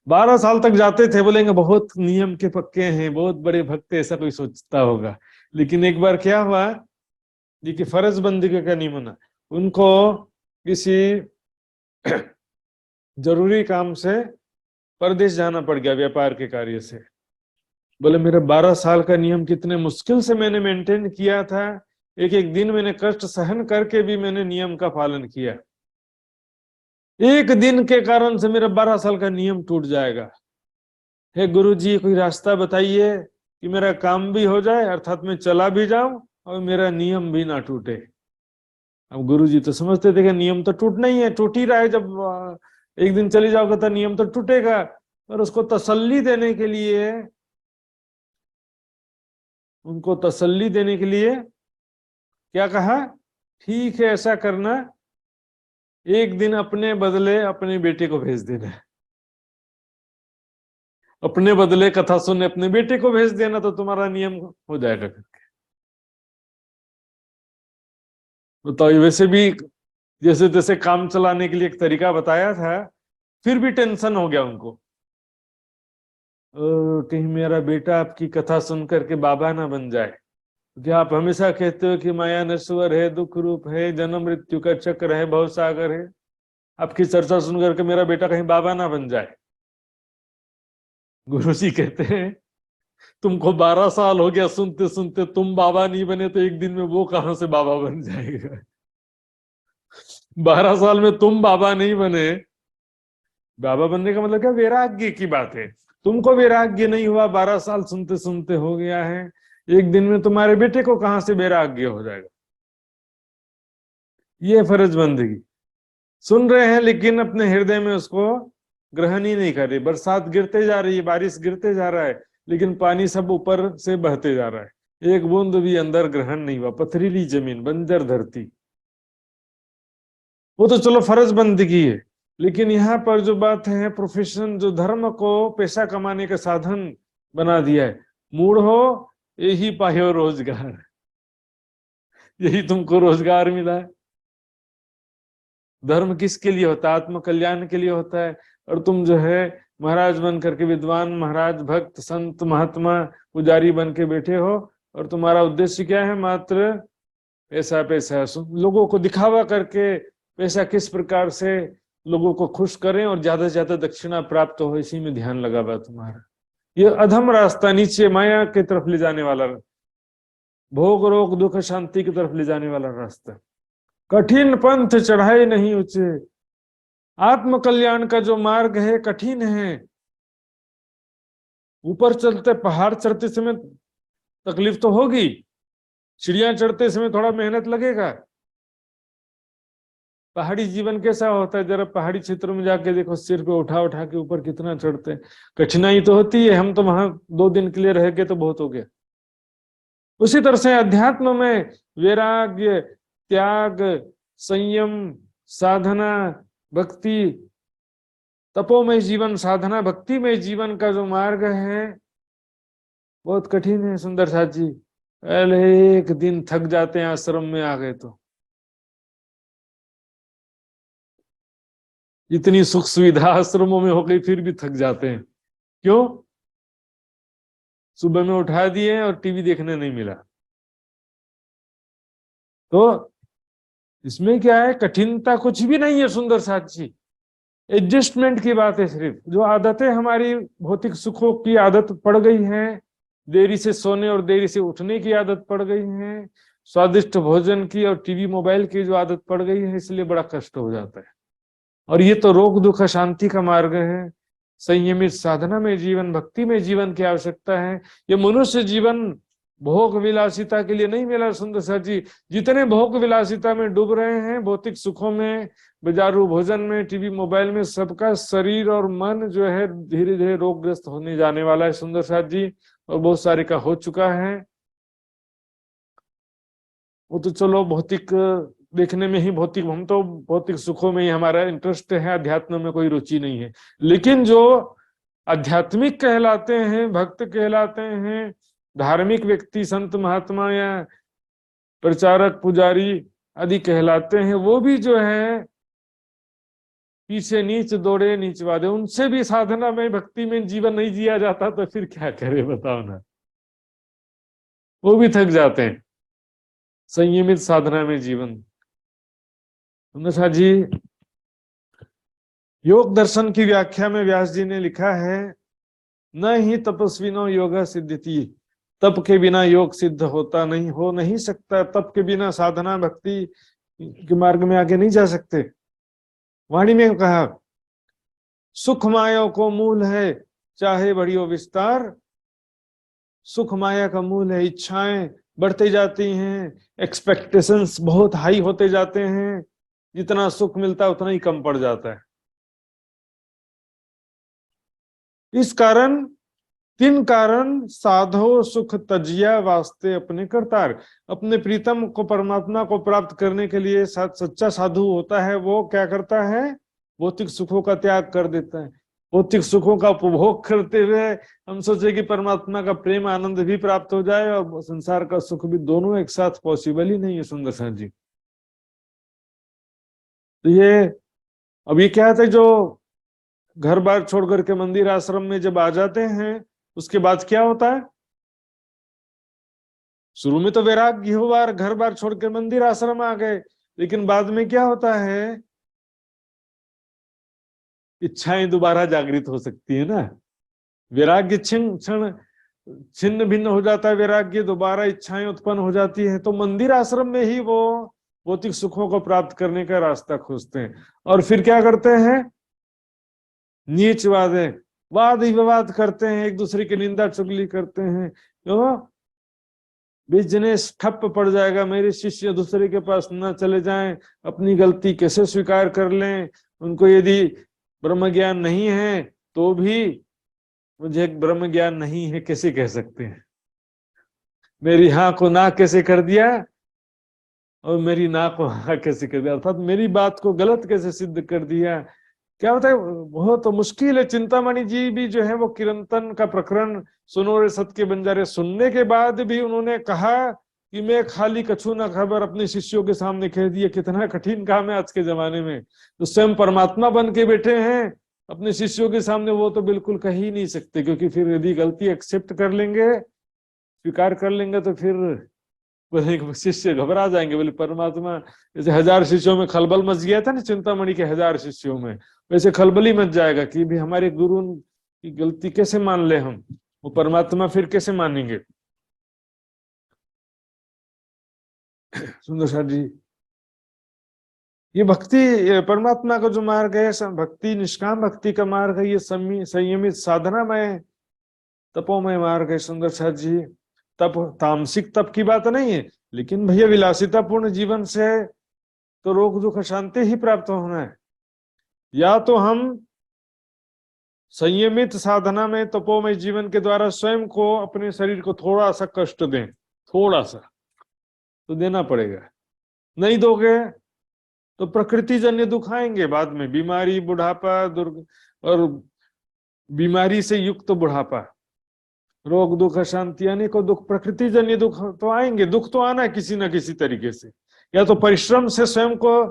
12 साल तक जाते थे, बोलेंगे बहुत नियम के पक्के हैं, बहुत बड़े भक्त, ऐसा कोई सोचता होगा। लेकिन एक बार क्या हुआ जी कि फर्ज बंदगी का नहीं माना, उनको किसी जरूरी काम से परदेश जाना पड़ गया व्यापार के कार्य से। बोले मेरा 12 साल का नियम कितने मुश्किल से मैंने मेंटेन किया था, एक एक दिन मैंने कष्ट सहन करके भी मैंने नियम का पालन किया, एक दिन के कारण से मेरा 12 साल का नियम टूट जाएगा। हे गुरुजी, कोई रास्ता बताइए कि मेरा काम भी हो जाए, अर्थात मैं चला भी जाऊं और मेरा नियम भी ना टूटे। अब गुरुजी तो समझते थे कि नियम तो टूटना ही है, टूट ही रहा है, जब एक दिन चली जाओगे तो नियम तो टूटेगा। और उसको तसल्ली देने के लिए, उनको तसल्ली देने के लिए क्या कहा, ठीक है ऐसा करना, एक दिन अपने बदले अपने बेटे को भेज देना, अपने बदले कथा सुनने अपने बेटे को भेज देना तो तुम्हारा नियम हो जाएगा करके। तो वैसे भी जैसे तैसे काम चलाने के लिए एक तरीका बताया था, फिर भी टेंशन हो गया उनको, कहीं मेरा बेटा आपकी कथा सुन करके बाबा ना बन जाए, क्योंकि आप हमेशा कहते हो कि माया नश्वर है, दुख रूप है, जन्म मृत्यु का चक्र है, भव सागर है, आपकी चर्चा सुन करके मेरा बेटा कहीं बाबा ना बन जाए। गुरुजी कहते हैं तुमको 12 साल हो गया सुनते सुनते, तुम बाबा नहीं बने तो एक दिन में वो कहां से बाबा बन जाएगा। 12 साल में तुम बाबा नहीं बने, बाबा बनने का मतलब क्या, वैराग्य की बात है। तुमको वैराग्य नहीं हुआ, 12 साल सुनते सुनते हो गया है, एक दिन में तुम्हारे बेटे को कहां से वैराग्य हो जाएगा। ये फर्ज बंदगी सुन रहे हैं लेकिन अपने हृदय में उसको ग्रहण ही नहीं कर रही। बरसात गिरते जा रही है, बारिश गिरते जा रहा है, लेकिन पानी सब ऊपर से बहते जा रहा है, एक बूंद भी अंदर ग्रहण नहीं हुआ। पथरीली जमीन, बंजर धरती, वो तो चलो फर्ज बंदगी है, लेकिन यहाँ पर जो बात है प्रोफेशन, जो धर्म को पैसा कमाने का साधन बना दिया है, मूड हो यही पायो रोजगार, यही तुमको रोजगार मिला है। धर्म किसके लिए होता है, आत्म कल्याण के लिए होता है, और तुम जो है महाराज बन करके, विद्वान महाराज, भक्त, संत, महात्मा, पुजारी बन के बैठे हो, और तुम्हारा उद्देश्य क्या है, मात्र पैसा पैसा, लोगों को दिखावा करके पैसा किस प्रकार से लोगों को खुश करें और ज्यादा से ज्यादा दक्षिणा प्राप्त हो, इसी में ध्यान लगा हुआ तुम्हारा। ये अधम रास्ता, नीचे माया की तरफ ले जाने वाला, भोग रोग दुख शांति की तरफ ले जाने वाला रास्ता। कठिन पंथ चढ़ाए नहीं ऊंचे। आत्म कल्याण का जो मार्ग है कठिन है। ऊपर चलते पहाड़ चढ़ते समय तकलीफ तो होगी, सीढ़ियां चढ़ते समय थोड़ा मेहनत लगेगा। पहाड़ी जीवन कैसा होता है, जरा पहाड़ी क्षेत्रों में जाके देखो, सिर पे उठा उठा के ऊपर कितना चढ़ते हैं। कठिनाई तो होती है, हम तो वहां 2 दिन के लिए रह गए तो बहुत हो गया। उसी तरह से अध्यात्म में वैराग्य, त्याग, संयम, साधना, भक्ति, तपोमय जीवन, साधना भक्तिमय जीवन का जो मार्ग है बहुत कठिन है। सुंदर साथ जी पहले एक दिन थक जाते हैं आश्रम में आ गए तो। इतनी सुख सुविधा आश्रमों में हो गई फिर भी थक जाते हैं। क्यों? सुबह में उठा दिए और टीवी देखने नहीं मिला। तो इसमें क्या है, कठिनता कुछ भी नहीं है सुंदर साथ जी, एडजस्टमेंट की बात है सिर्फ। जो आदतें हमारी भौतिक सुखों की आदत पड़ गई है, देरी से सोने और देरी से उठने की आदत पड़ गई है, स्वादिष्ट भोजन की और टीवी मोबाइल की जो आदत पड़ गई है, इसलिए बड़ा कष्ट हो जाता है। और ये तो रोग दुख शांति का मार्ग है। संयमित साधना में जीवन, भक्ति में जीवन की आवश्यकता है। ये मनुष्य जीवन भोग विलासिता के लिए नहीं मिला सुंदर साथ जी। जितने भोग विलासिता में डूब रहे हैं, भौतिक सुखों में, बाजारू भोजन में, टीवी मोबाइल में, सबका शरीर और मन जो है धीरे धीरे रोगग्रस्त होने जाने वाला है सुंदर साथ जी, और बहुत सारे का हो चुका है। वो तो चलो भौतिक देखने में ही, भौतिक, हम तो भौतिक सुखों में ही हमारा इंटरेस्ट है, अध्यात्म में कोई रुचि नहीं है। लेकिन जो आध्यात्मिक कहलाते हैं, भक्त कहलाते हैं, धार्मिक व्यक्ति, संत महात्मा या प्रचारक पुजारी आदि कहलाते हैं, वो भी जो है पीछे नीच दौड़े नीच वादे, उनसे भी साधना में भक्ति में जीवन नहीं जिया जाता तो फिर क्या करे बताओ ना, वो भी थक जाते हैं। संयमित साधना में जीवन। सुंदर जी योग दर्शन की व्याख्या में व्यास जी ने लिखा है, न ही तपस्विनो योगा सिद्ध्यति, तप के बिना योग सिद्ध होता नहीं, हो नहीं सकता। तप के बिना साधना भक्ति के मार्ग में आगे नहीं जा सकते। वाणी में कहा, सुख माया को मूल है चाहे बड़ी हो विस्तार। सुख माया का मूल है, इच्छाएं बढ़ती जाती हैं, एक्सपेक्टेशंस बहुत हाई होते जाते हैं, जितना सुख मिलता है उतना ही कम पड़ जाता है। इस कारण 3 कारण साधो सुख तजिया वास्ते अपने करतार। अपने प्रीतम को, परमात्मा को प्राप्त करने के लिए सच्चा साधु होता है, वो क्या करता है, भौतिक सुखों का त्याग कर देता है। भौतिक सुखों का उपभोग करते हुए हम सोचे कि परमात्मा का प्रेम आनंद भी प्राप्त हो जाए और संसार का सुख भी, दोनों एक साथ पॉसिबल ही नहीं है सुंदर साथ जी। तो ये क्या था, जो घर बार छोड़ करके मंदिर आश्रम में जब आ जाते हैं उसके बाद क्या होता है, शुरू में तो वैराग्य हुआ, घर बार छोड़ के मंदिर आश्रम आ गए, लेकिन बाद में क्या होता है, इच्छाएं दोबारा जागृत हो सकती है ना। वैराग्य छिन्न भिन्न हो जाता है, वैराग्य दोबारा इच्छाएं उत्पन्न हो जाती है। तो मंदिर आश्रम में ही वो भौतिक सुखों को प्राप्त करने का रास्ता खोजते हैं। और फिर क्या करते हैं, नीच वादे, वाद विवाद करते हैं, एक दूसरे की निंदा चुगली करते हैं। क्यों? बिजनेस ठप पड़ जाएगा, मेरे शिष्य दूसरे के पास न चले जाएं, अपनी गलती कैसे स्वीकार कर लें, उनको यदि ब्रह्म ज्ञान नहीं है तो भी मुझे ब्रह्म ज्ञान नहीं है कैसे कह सकते हैं, मेरी हाँ को ना कैसे कर दिया और मेरी ना को हाँ कैसे कर दिया, अर्थात मेरी बात को गलत कैसे सिद्ध कर दिया। क्या होता है, बहुत मुश्किल है। चिंतामणि जी भी जो है वो कीर्तन का प्रकरण सुनो रे सत के बंजारे सुनने के बाद भी उन्होंने कहा कि मैं खाली कछु ना खबर अपने शिष्यों के सामने कह दिया। कितना कठिन काम है आज के जमाने में, तो स्वयं परमात्मा बन के बैठे हैं अपने शिष्यों के सामने, वो तो बिल्कुल कह ही नहीं सकते, क्योंकि फिर यदि गलती एक्सेप्ट कर लेंगे, स्वीकार कर लेंगे, तो फिर शिष्य घबरा जाएंगे। बोले परमात्मा, जैसे 1000 शिष्यों में खलबल मच गया था ना चिंतामणि के 1000 शिष्यों में, वैसे खलबल ही मच जाएगा कि भी हमारे गुरु की गलती कैसे मान ले हम, वो परमात्मा फिर कैसे मानेंगे। सुंदर साथ जी ये भक्ति परमात्मा का जो मार्ग है, भक्ति निष्काम भक्ति का मार्ग है, ये संयमित साधनामय तपोमय मार्ग है सुंदर साथ जी। तप तामसिक तप की बात नहीं है, लेकिन भैया विलासितापूर्ण जीवन से तो रोग दुख शांति ही प्राप्त होना है। या तो हम संयमित साधना में तपोमय जीवन के द्वारा स्वयं को, अपने शरीर को थोड़ा सा कष्ट दें, थोड़ा सा तो देना पड़ेगा। नहीं दोगे तो प्रकृति जन्य दुख आएंगे बाद में, बीमारी, बुढ़ापा, और बीमारी से युक्त बुढ़ापा, रोग दुख अशांति, अनेकों दुख, प्रकृति जन्य दुख तो आएंगे। दुख तो आना है किसी न किसी तरीके से, या तो परिश्रम से स्वयं को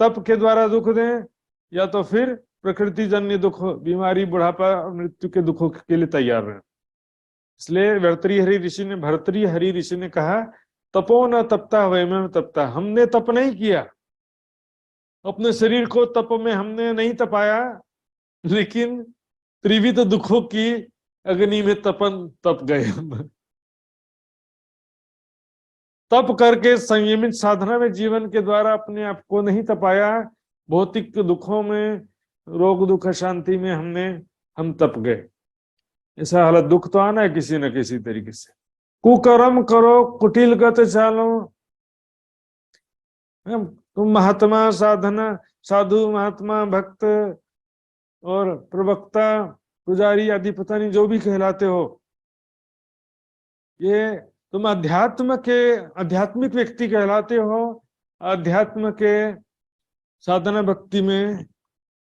तप के द्वारा दुख दें, या तो फिर प्रकृति जन्य दुख, बीमारी, बुढ़ापा, मृत्यु के दुखों के लिए तैयार रहें। इसलिए भर्तृहरि ऋषि ने कहा, तपो न तपता वयम तपता। हमने तप नहीं किया, अपने शरीर को तप में हमने नहीं तपाया, लेकिन त्रिविध दुखों की अग्नि में तप गए हम। तप करके संयमित साधना में जीवन के द्वारा अपने आप को नहीं तपाया, भौतिक दुखों में, रोग दुख शांति में हम तप गए। ऐसा हालत दुख तो आना है किसी न किसी तरीके से। कुकर्म करो, कुटिल गत चालो। तुम महात्मा, साधु, महात्मा, भक्त और प्रवक्ता, पुजारी आदि पता नहीं जो भी कहलाते हो, ये तुम आध्यात्मिक व्यक्ति कहलाते हो, अध्यात्म के साधना भक्ति में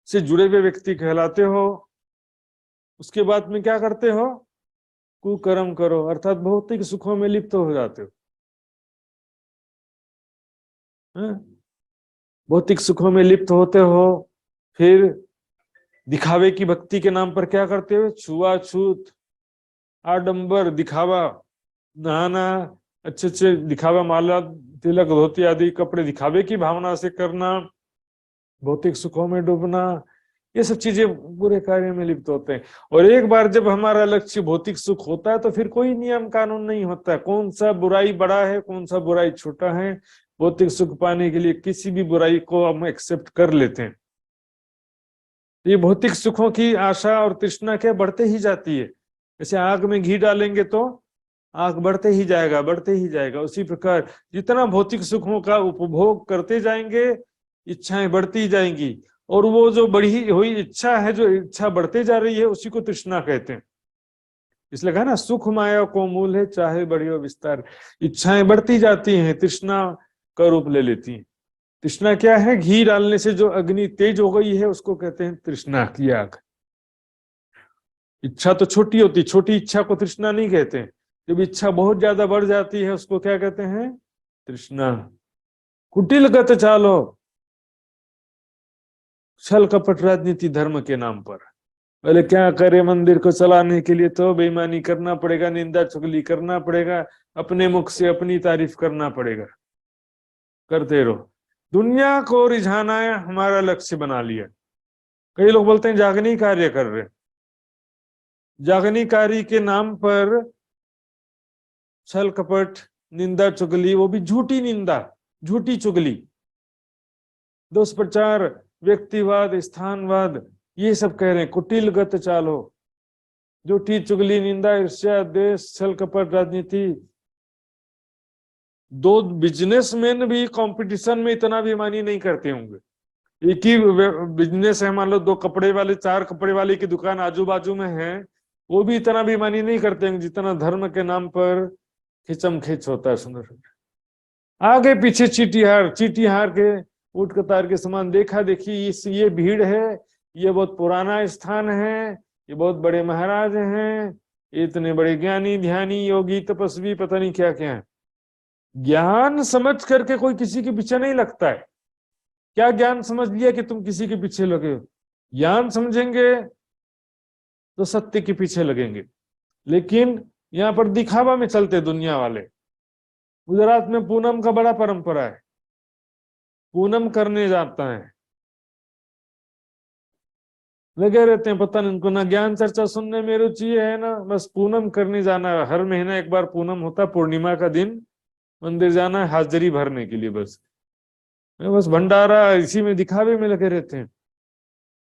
से जुड़े हुए व्यक्ति कहलाते हो। उसके बाद में क्या करते हो? कुकर्म करो, अर्थात भौतिक सुखों में लिप्त हो जाते हो। भौतिक सुखों में लिप्त होते हो, फिर दिखावे की भक्ति के नाम पर क्या करते हो? छुआछूत, आडंबर, दिखावा, नहाना, अच्छे दिखावा, माला, तिलक, धोती आदि कपड़े दिखावे की भावना से करना, भौतिक सुखों में डूबना, ये सब चीजें बुरे कार्य में लिप्त होते हैं। और एक बार जब हमारा लक्ष्य भौतिक सुख होता है तो फिर कोई नियम कानून नहीं होता, कौन सा बुराई बड़ा है, कौन सा बुराई छोटा है। भौतिक सुख पाने के लिए किसी भी बुराई को हम एक्सेप्ट कर लेते हैं। ये भौतिक सुखों की आशा और तृष्णा क्या बढ़ते ही जाती है। जैसे आग में घी डालेंगे तो आग बढ़ते ही जाएगा। उसी प्रकार जितना भौतिक सुखों का उपभोग करते जाएंगे, इच्छाएं बढ़ती जाएंगी, और वो जो बढ़ी हुई इच्छा है, जो इच्छा बढ़ते जा रही है, उसी को तृष्णा कहते हैं। इसलिए कहा ना, सुख माया को मूल है, चाहे बढ़ी हो विस्तार। इच्छाएं बढ़ती जाती हैं, तृष्णा का रूप ले लेती हैं। तृष्णा क्या है? घी डालने से जो अग्नि तेज हो गई है, उसको कहते हैं तृष्णा की आग। इच्छा तो छोटी होती, छोटी इच्छा को तृष्णा नहीं कहते हैं। जब इच्छा बहुत ज्यादा बढ़ जाती है, उसको क्या कहते हैं? तृष्णा। कुटिल गत चालो, छल कपट राजनीति धर्म के नाम पर। पहले क्या करे? मंदिर को चलाने के लिए तो बेईमानी करना पड़ेगा, निंदा चुगली करना पड़ेगा, अपने मुख से अपनी तारीफ करना पड़ेगा। करते रहो। दुनिया को रिझाना है हमारा लक्ष्य बना लिया। कई लोग बोलते हैं जागनी कार्य कर रहे, जागनी कार्य के नाम पर छल कपट, निंदा चुगली, वो भी झूठी निंदा, झूठी चुगली, दोष प्रचार, व्यक्तिवाद, स्थानवाद, ये सब कह रहे हैं। कुटिल गत चालो, झूठी चुगली, निंदा, ईर्ष्या, द्वेष, छल कपट, राजनीति। दो बिजनेसमैन भी कंपटीशन में इतना बेईमानी नहीं करते होंगे। एक ही बिजनेस है, मान लो 2 कपड़े वाले, 4 कपड़े वाले की दुकान आजू बाजू में है, वो भी इतना बेईमानी नहीं करते होंगे जितना धर्म के नाम पर खिंचम खिंच होता है। सुंदर आगे पीछे चीटीहार के ऊट कतार के समान देखा देखी, ये भीड़ है, ये बहुत पुराना स्थान है, ये बहुत बड़े महाराज हैं, इतने बड़े ज्ञानी, ध्यानी, योगी, तपस्वी, पता नहीं क्या क्या है। ज्ञान समझ करके कोई किसी के पीछे नहीं लगता है। क्या ज्ञान समझ लिया कि तुम किसी के पीछे लगे हो? ज्ञान समझेंगे तो सत्य के पीछे लगेंगे। लेकिन यहाँ पर दिखावा में चलते दुनिया वाले। गुजरात में पूनम का बड़ा परंपरा है, पूनम करने जाता है, लगे रहते हैं, पता नहीं उनको ना ज्ञान चर्चा सुनने में रुचि है, ना बस पूनम करने जाना है। हर महीना एक बार पूनम होता, पूर्णिमा का दिन मंदिर जाना है हाजिरी भरने के लिए बस। बस भंडारा इसी में दिखावे में लगे रहते हैं।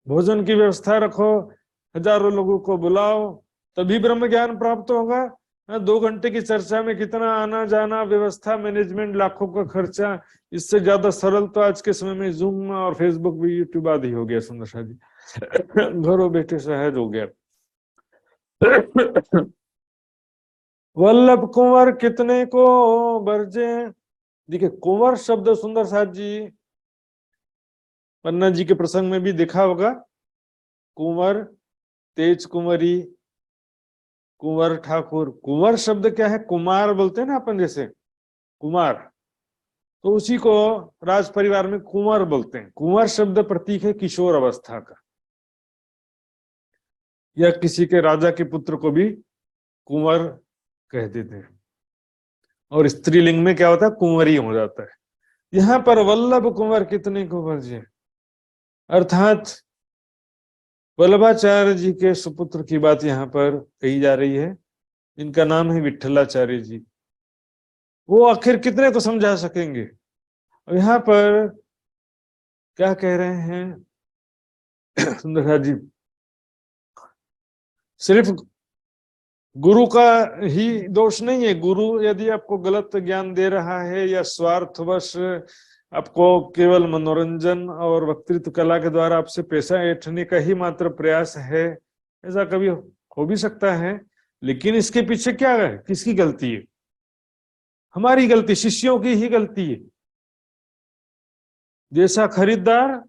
भोजन की व्यवस्था रखो, हजारों लोगों को बुलाओ, तभी ब्रह्म ज्ञान प्राप्त होगा। 2 घंटे की चर्चा में कितना आना जाना, व्यवस्था, मैनेजमेंट, लाखों का खर्चा। इससे ज्यादा सरल तो आज के समय में जूम और फेसबुक भी, यूट्यूब आदि हो गया। सुंदर शाह जी घरों बैठे सहज हो गया। वल्लभ कुंवर कितने को बरजे। देखिए कुंवर शब्द सुंदर साथ जी पन्ना जी के प्रसंग में भी देखा होगा। कुंवर, तेज कुंवरी, कुंवर ठाकुर। कुंवर शब्द क्या है? कुमार बोलते हैं ना अपन, जैसे कुमार, तो उसी को राज परिवार में कुंवर बोलते हैं। कुंवर शब्द प्रतीक है किशोर अवस्था का, या किसी के राजा के पुत्र को भी कुंवर कह देते हैं। और स्त्रीलिंग में क्या होता है? कुंवरी हो जाता है। यहाँ पर वल्लभ कुंवर कितने को बरजे, अर्थात वल्लभाचार्य जी के सुपुत्र की बात यहाँ पर कही जा रही है। इनका नाम है विठलाचार्य जी। वो आखिर कितने को समझा सकेंगे? और यहाँ पर क्या कह रहे हैं सुंदर जी, सिर्फ गुरु का ही दोष नहीं है। गुरु यदि आपको गलत ज्ञान दे रहा है या स्वार्थवश आपको केवल मनोरंजन और वक्तृत्व कला के द्वारा आपसे पैसा ऐंठने का ही मात्र प्रयास है, ऐसा कभी हो भी सकता है। लेकिन इसके पीछे क्या है? किसकी गलती है? हमारी गलती, शिष्यों की ही गलती है। जैसा खरीदार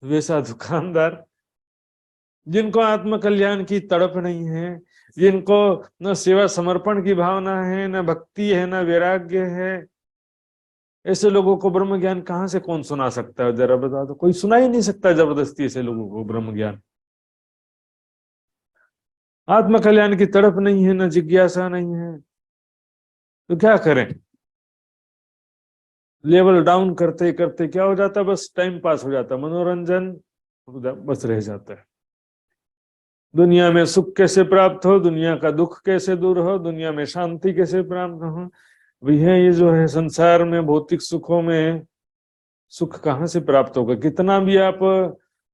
वैसा दुकानदार। जिनको आत्म कल्याण की तड़प नहीं है, जिनको न सेवा समर्पण की भावना है, न भक्ति है, न वैराग्य है, ऐसे लोगों को ब्रह्म ज्ञान कहां से कौन सुना सकता है? जरा बता दो। कोई सुना ही नहीं सकता जबरदस्ती ऐसे लोगों को ब्रह्म ज्ञान। आत्म कल्याण की तड़प नहीं है, न जिज्ञासा नहीं है, तो क्या करें? लेवल डाउन करते करते क्या हो जाता है? बस टाइम पास हो जाता है, मनोरंजन बस रह जाता है। दुनिया में सुख कैसे प्राप्त हो, दुनिया का दुख कैसे दूर हो, दुनिया में शांति कैसे प्राप्त हो, वह ये जो है संसार में भौतिक सुखों में सुख कहाँ से प्राप्त होगा? कितना भी आप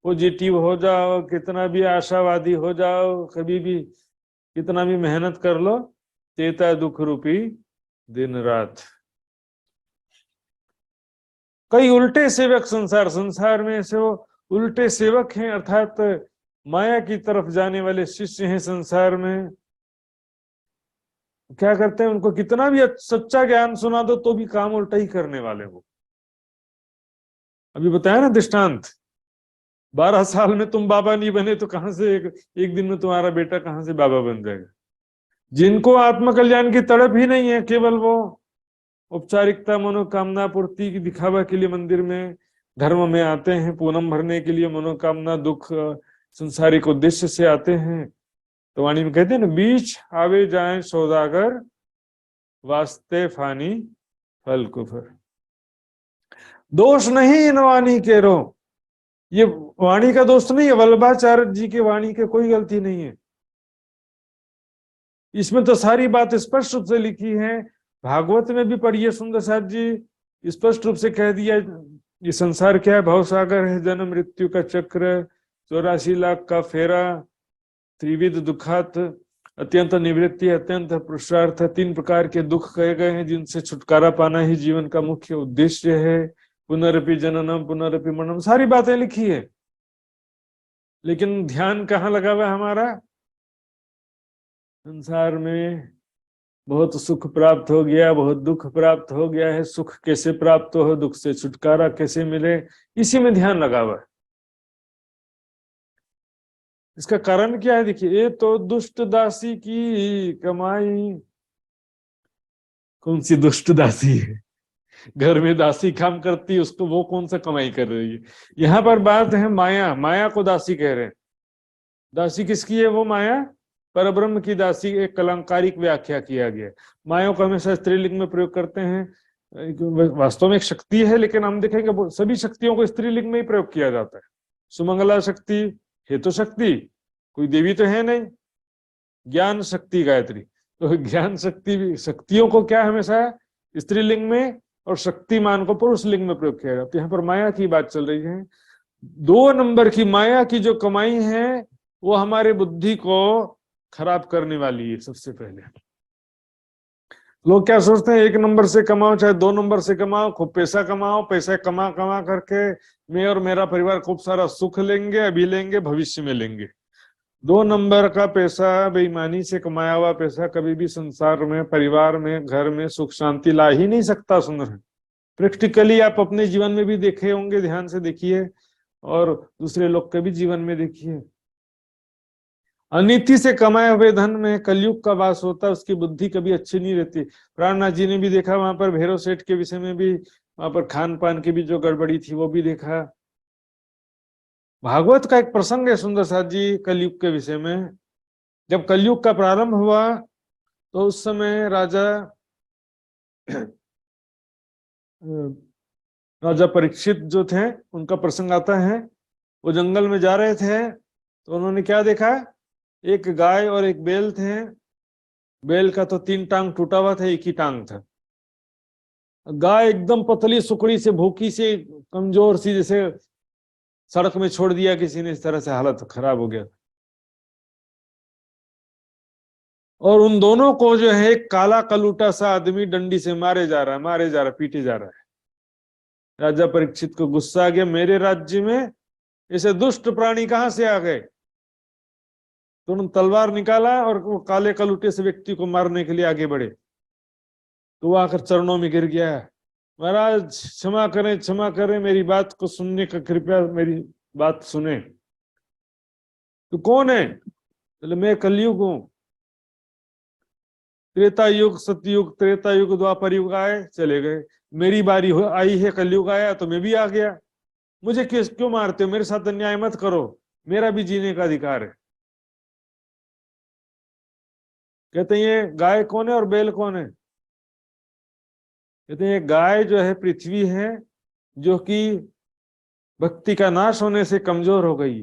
पॉजिटिव हो जाओ, कितना भी आशावादी हो जाओ, कभी भी कितना भी मेहनत कर लो, चेता दुख रूपी दिन रात। कई उल्टे सेवक संसार में ऐसे वो उल्टे सेवक हैं, अर्थात माया की तरफ जाने वाले शिष्य हैं संसार में। क्या करते हैं? उनको कितना भी सच्चा ज्ञान सुना दो तो भी काम उल्टा ही करने वाले वो। अभी बताया ना दृष्टांत, 12 साल में तुम बाबा नहीं बने तो कहां से एक दिन में तुम्हारा बेटा कहां से बाबा बन जाएगा? जिनको आत्म कल्याण की तड़प ही नहीं है, केवल वो औपचारिकता, मनोकामना पूर्ति की दिखावा के लिए मंदिर में धर्म में आते हैं, पूनम भरने के लिए, मनोकामना दुख संसारिक उद्देश्य से आते हैं। तो वाणी में कहते हैं ना, बीच आवे जाए सौदागर, वास्ते फानी फल कुफर। दोष नहीं इन वाणी के रो, ये वाणी का दोष नहीं है, वल्लभाचार्य जी की वाणी के कोई गलती नहीं है। इसमें तो सारी बात स्पष्ट रूप से लिखी है। भागवत में भी पढ़िए सुंदर साथ जी, स्पष्ट रूप से कह दिया ये संसार क्या है? भवसागर है, जन्म मृत्यु का चक्र, 84 लाख का फेरा, त्रिविध दुखात, अत्यंत निवृत्ति, अत्यंत पुरुषार्थ, 3 प्रकार के दुख कहे गए हैं जिनसे छुटकारा पाना ही जीवन का मुख्य उद्देश्य है। पुनरपि जननम पुनरपि मरणम, सारी बातें लिखी है। लेकिन ध्यान कहाँ लगा हुआ है हमारा? संसार में बहुत सुख प्राप्त हो गया, बहुत दुख प्राप्त हो गया है, सुख कैसे प्राप्त हो, दुख से छुटकारा कैसे मिले, इसी में ध्यान लगा हुआ है। इसका कारण क्या है? देखिए, ये तो दुष्ट दासी की कमाई। कौन सी दुष्ट दासी है? घर में दासी काम करती है, उसको वो कौन सा कमाई कर रही है? यहाँ पर बात है माया। माया को दासी कह रहे हैं। दासी किसकी है? वो माया परब्रह्म की दासी। एक कलंकारिक व्याख्या किया गया। माया को हमेशा स्त्रीलिंग में प्रयोग करते हैं। वास्तव में एक शक्ति है, लेकिन हम देखेंगे सभी शक्तियों को स्त्रीलिंग में ही प्रयोग किया जाता है। सुमंगला शक्ति है तो शक्ति, कोई देवी तो है नहीं। ज्ञान शक्ति गायत्री, तो ज्ञान शक्ति, शक्तियों को क्या हमेशा स्त्रीलिंग में और शक्तिमान को पुरुष लिंग में प्रयोग किया गया। तो यहाँ पर माया की बात चल रही है। 2 नंबर की माया की जो कमाई है वो हमारे बुद्धि को खराब करने वाली है। सबसे पहले लोग क्या सोचते हैं, 1 नंबर से कमाओ चाहे 2 नंबर से कमाओ, खूब पैसा कमाओ, पैसा कमा कमा करके मैं और मेरा परिवार खूब सारा सुख लेंगे, अभी लेंगे, भविष्य में लेंगे। 2 नंबर का पैसा, बेईमानी से कमाया हुआ पैसा कभी भी संसार में, परिवार में, घर में सुख शांति ला ही नहीं सकता। सुंदर है, प्रैक्टिकली आप अपने जीवन में भी देखे होंगे, ध्यान से देखिए और दूसरे लोग के भी जीवन में देखिए। अनीति से कमाए हुए धन में कलयुग का वास होता है, उसकी बुद्धि कभी अच्छी नहीं रहती। प्राणनाथ जी ने भी देखा, वहां पर भैरव सेठ के विषय में भी, वहां पर खान पान की भी जो गड़बड़ी थी वो भी देखा। भागवत का एक प्रसंग है सुंदर साथ जी कलयुग के विषय में। जब कलयुग का प्रारंभ हुआ तो उस समय राजा परीक्षित जो थे उनका प्रसंग आता है। वो जंगल में जा रहे थे तो उन्होंने क्या देखा, एक गाय और एक बैल थे। बैल का तो 3 टांग टूटा हुआ था, एक ही टांग था। गाय एकदम पतली सुकड़ी से, भूखी से, कमजोर सी, जैसे सड़क में छोड़ दिया किसी ने, इस तरह से हालत खराब हो गया। और उन दोनों को जो है एक काला कलूटा सा आदमी डंडी से मारे जा रहा है, पीटे जा रहा है। राजा परीक्षित को गुस्सा आ गया, मेरे राज्य में ऐसे दुष्ट प्राणी कहां से आ गए। तो उन्होंने तलवार निकाला और वो काले कलूटे से व्यक्ति को मारने के लिए आगे बढ़े। तो वो आकर चरणों में गिर गया, महाराज क्षमा करें, क्षमा करें, मेरी बात को सुनने का, कृपया मेरी बात सुने। तो कौन है? बोले मैं कलयुग हूं। त्रेता युग, सतयुग, त्रेता युग, द्वापर युग आए चले गए, मेरी बारी आई है, कलयुग आया तो मैं भी आ गया। मुझे क्यों मारते हो? मेरे साथ अन्याय मत करो, मेरा भी जीने का अधिकार है। कहते हैं ये गाय कौन है और बैल कौन है? कहते हैं ये गाय जो है पृथ्वी है, जो कि भक्ति का नाश होने से कमजोर हो गई।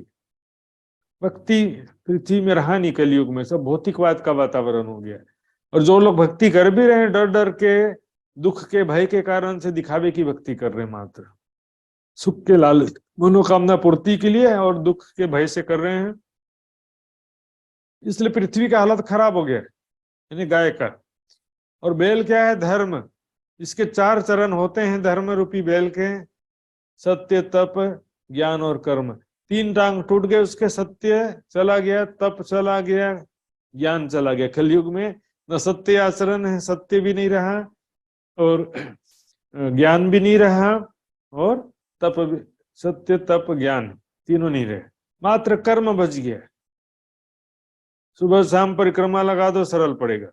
भक्ति पृथ्वी में रहा नहीं, कलयुग में सब भौतिकवाद का वातावरण हो गया। और जो लोग भक्ति कर भी रहे हैं, डर डर के, दुख के, भय के कारण से दिखावे की भक्ति कर रहे हैं, मात्र सुख के लालच, मनोकामना पूर्ति के लिए और दुख के भय से कर रहे हैं। इसलिए पृथ्वी का हालत खराब हो गया, यानी गाय का। और बैल क्या है? धर्म। इसके 4 चरण होते हैं धर्म रूपी बैल के, सत्य, तप, ज्ञान और कर्म। 3 टांग टूट गए उसके, सत्य चला गया, तप चला गया, ज्ञान चला गया। कलयुग में न सत्य आचरण है, सत्य भी नहीं रहा और ज्ञान भी नहीं रहा, और तप भी, सत्य तप ज्ञान तीनों नहीं रहे, मात्र कर्म बच गया। सुबह शाम परिक्रमा लगा दो, सरल पड़ेगा।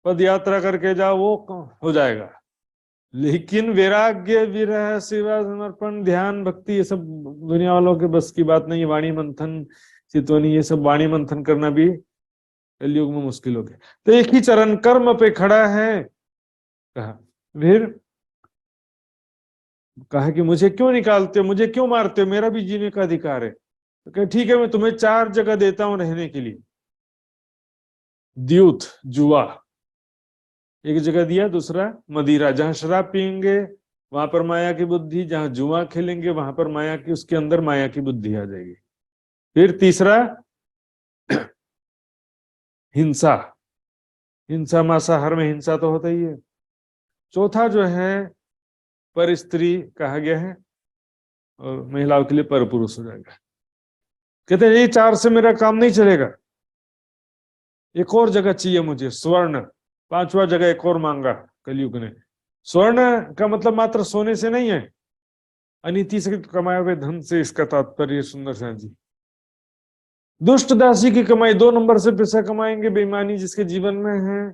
पद यात्रा करके जाओ, वो हो जाएगा। लेकिन वैराग्य, विरह, सेवा, समर्पण, ध्यान, भक्ति, ये सब दुनिया वालों के बस की बात नहीं है। वाणी मंथन, चितवनी, ये सब वाणी मंथन करना भी कलयुग में मुश्किल हो गया। तो एक ही चरण कर्म पे खड़ा है। कहा फिर कहा कि मुझे क्यों निकालते हो, मुझे क्यों मारते हो, मेरा भी जीने का अधिकार है। तो कहे ठीक है, मैं तुम्हें 4 जगह देता हूं रहने के लिए। द्यूत, जुआ एक जगह दिया, दूसरा मदिरा, जहां शराब पियेंगे वहां पर माया की बुद्धि, जहां जुआ खेलेंगे वहां पर माया की, उसके अंदर माया की बुद्धि आ जाएगी। फिर तीसरा हिंसा, हिंसा मांसाहार में हिंसा तो होता ही है। चौथा जो है पर स्त्री कहा गया है, और महिलाओं के लिए पर पुरुष हो जाएगा। कहते हैं ये 4 से मेरा काम नहीं चलेगा, एक और जगह चाहिए मुझे, स्वर्ण। 5वां जगह एक और मांगा कलयुग ने। स्वर्ण का मतलब मात्र सोने से नहीं है, अनीति से कमाए हुए धन से इसका तात्पर्य। सुंदर सा जी, दुष्ट दासी की कमाई, 2 नंबर से पैसा कमाएंगे बेईमानी जिसके जीवन में है।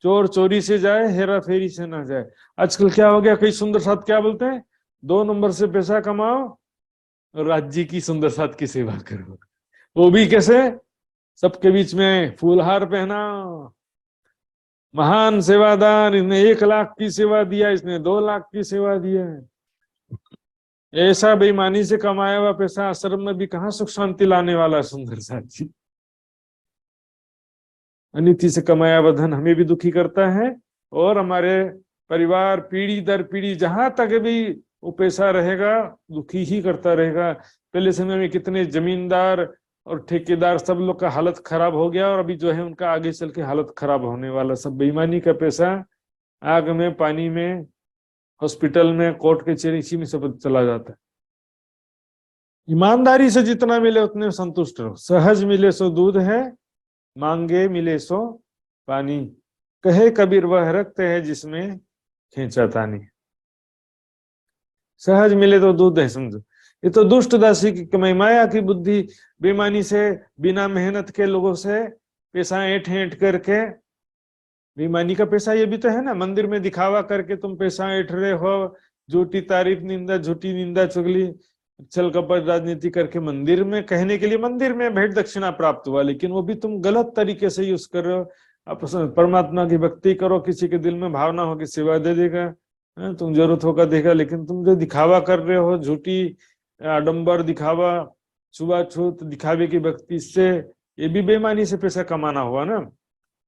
चोर चोरी से जाए, हेरा फेरी से ना जाए। आजकल क्या हो गया, कई सुंदर साथ क्या बोलते हैं, 2 नंबर से पैसा कमाओ और राज्य की सुंदर साथ की सेवा करो। वो भी कैसे? सबके बीच में फूलहार पहना, महान सेवादार, इसने 1 लाख की सेवा दिया, इसने 2 लाख की सेवा दिया। ऐसा बेईमानी से कमाया हुआ पैसा आश्रम में भी कहां सुख शांति लाने वाला। सुंदर साथ जी, अनीति से कमाया हुआ धन हमें भी दुखी करता है और हमारे परिवार पीढ़ी दर पीढ़ी जहां तक भी वो पैसा रहेगा दुखी ही करता रहेगा। पहले समय में कितने जमींदार और ठेकेदार सब लोग का हालत खराब हो गया, और अभी जो है उनका आगे चल के हालत खराब होने वाला। सब बेईमानी का पैसा आग में, पानी में, हॉस्पिटल में, कोर्ट कचहरी, इसी में सब चला जाता है। ईमानदारी से जितना मिले उतने संतुष्ट रहो। सहज मिले सो दूध है, मांगे मिले सो पानी। कहे कबीर वह रक्त है जिसमें खींचा तानी। सहज मिले तो दूध है, समझो। ये तो दुष्ट दासी की कमाई, माया की बुद्धि, बेईमानी से, बिना मेहनत के लोगों से पैसा ऐंठ ऐंठ करके। बेईमानी का पैसा ये भी तो है ना, मंदिर में दिखावा करके तुम पैसा ऐंठ रहे हो, झूठी तारीफ निंदा, झूठी निंदा चुगली, छल कपट राजनीति करके मंदिर में कहने के लिए मंदिर में भेंट दक्षिणा प्राप्त हुआ, लेकिन वो भी तुम गलत तरीके से यूज कर रहे हो। आप परमात्मा की भक्ति करो, किसी के दिल में भावना हो कि सेवा दे देगा, तुम जरूरत होगा देगा, लेकिन तुम जो दिखावा कर रहे हो, झूठी आडंबर दिखावा, छुआछूत दिखावे की भक्ति से, ये भी बेईमानी से पैसा कमाना हुआ ना।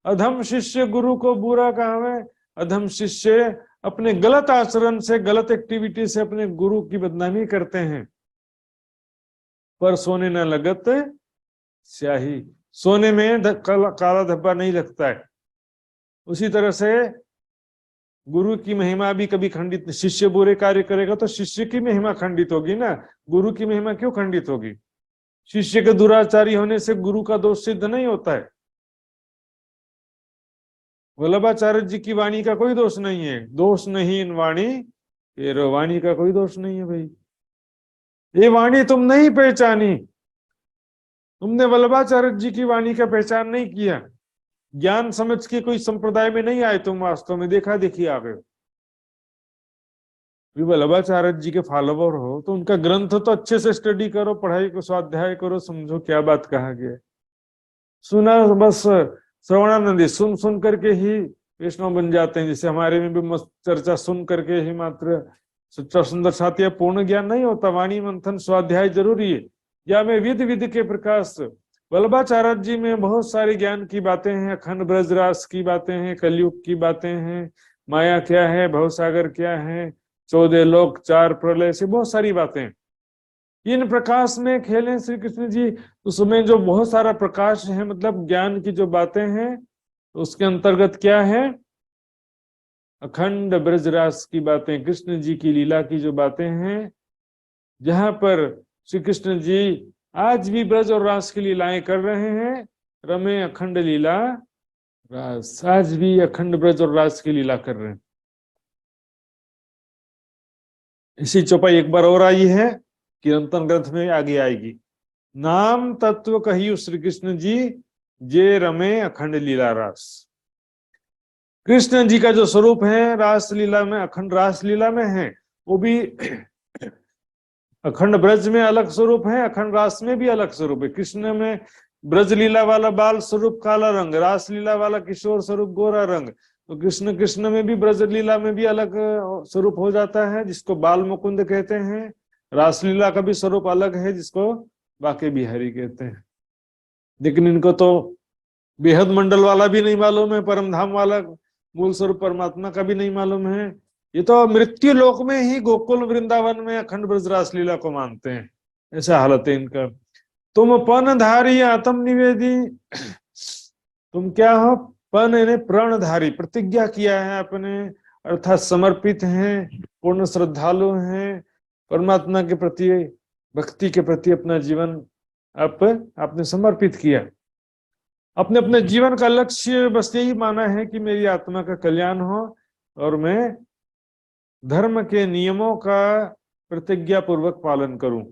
अधम शिष्य गुरु को बुरा कहावे। अधम शिष्य अपने गलत आचरण से, गलत एक्टिविटी से अपने गुरु की बदनामी करते हैं। पर सोने न लगत स्याही, सोने में काला धब्बा नहीं लगता है। उसी तरह से गुरु की महिमा भी कभी खंडित, शिष्य बुरे कार्य करेगा तो शिष्य की महिमा खंडित होगी ना, गुरु की महिमा क्यों खंडित होगी? शिष्य के दुराचारी होने से गुरु का दोष सिद्ध नहीं होता है। वल्लभाचार्य जी की वाणी का कोई दोष नहीं है। दोष नहीं इन वाणी, ये वाणी का कोई दोष नहीं है भाई। ये वाणी तुम नहीं पहचानी, तुमने वल्लभाचार्य जी की वाणी का पहचान नहीं किया, ज्ञान समझ के कोई संप्रदाय में नहीं आए तुम, वास्तव में देखा देखी आ गए। वल्लभाचार्य जी के फॉलोवर हो तो उनका ग्रंथ तो अच्छे से स्टडी करो, पढ़ाई को स्वाध्याय करो, समझो क्या बात कहा गया। सुना बस श्रवणानंदी, सुन सुन करके ही वैष्णव बन जाते हैं। जैसे हमारे में भी मस्त चर्चा सुन करके ही मात्र सच्चा सुंदर साथी, पूर्ण ज्ञान नहीं होता। वाणी मंथन स्वाध्याय जरूरी है। या में विधि विधि के प्रकाश, वल्लभाचार्य जी में बहुत सारी ज्ञान की बातें हैं, अखंड ब्रजरास की बातें हैं, कलयुग की बातें हैं, माया क्या है, भवसागर क्या है, 14 लोक, 4 प्रलय, से बहुत सारी बातें। इन प्रकाश में खेले श्री कृष्ण जी, उसमें जो बहुत सारा प्रकाश है, मतलब ज्ञान की जो बातें हैं, उसके अंतर्गत क्या है? अखंड ब्रजरास की बातें, कृष्ण जी की लीला की जो बातें हैं, जहां पर श्री कृष्ण जी आज भी ब्रज और रास की लीलाएं कर रहे हैं। रमे अखंड लीला रास, आज भी अखंड ब्रज और रास की लीला कर रहे हैं। इसी चौपाई एक बार और आई है, कीर्तन ग्रंथ में आगे आएगी। नाम तत्व कहियो श्री कृष्ण जी, जे रमे अखंड लीला रास। कृष्ण जी का जो स्वरूप है रास लीला में, अखंड रास लीला में है, वो भी अखंड ब्रज में अलग स्वरूप है, अखंड रास में भी अलग स्वरूप है। कृष्ण में ब्रज लीला वाला बाल स्वरूप काला रंग, रास लीला वाला किशोर स्वरूप गोरा रंग। तो कृष्ण कृष्ण में भी, ब्रज लीला में भी अलग स्वरूप हो जाता है, जिसको बाल मुकुंद कहते हैं। रासलीला का भी स्वरूप अलग है, जिसको बाके बिहारी कहते हैं। लेकिन इनको तो बेहद मंडल वाला भी नहीं मालूम है, परम धाम वाला मूल स्वरूप परमात्मा का भी नहीं मालूम है। ये तो मृत्यु लोक में ही गोकुल वृंदावन में अखंड ब्रज रासलीला को मानते हैं, ऐसा हालत है इनका। तुम पनधारी आत्म निवेदी, तुम क्या हो? पन यानी प्राणधारी, प्रतिज्ञा किया है आपने, अर्थात समर्पित हैं, पूर्ण श्रद्धालु हैं, परमात्मा के प्रति, भक्ति के प्रति अपना जीवन आपने समर्पित किया। अपने अपने जीवन का लक्ष्य बस यही माना है कि मेरी आत्मा का कल्याण हो और मैं धर्म के नियमों का प्रतिज्ञा पूर्वक पालन करूं।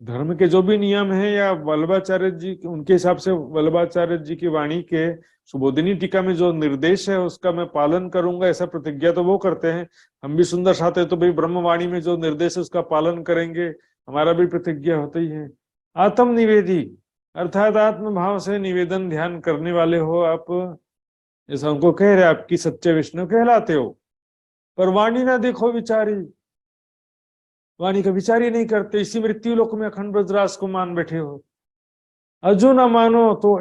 धर्म के जो भी नियम है, या वल्लभाचार्य जी उनके हिसाब से, वल्लभाचार्य जी की वाणी के सुबोधिनी टीका में जो निर्देश है उसका मैं पालन करूंगा, ऐसा प्रतिज्ञा तो वो करते हैं। हम भी सुंदर साथ है तो भाई ब्रह्मवाणी में जो निर्देश है उसका पालन करेंगे, हमारा भी प्रतिज्ञा होता ही है। आत्म निवेदी अर्थात आत्म भाव से निवेदन ध्यान करने वाले हो आप, जैसा उनको कह रहे आपकी सच्चे विष्णु कहलाते हो। पर वाणी ना देखो विचारी, वाणी का विचार ही नहीं करते, इसी मृत्यु लोक में अखंड ब्रजरास को मान बैठे हो। अजो न मानो तो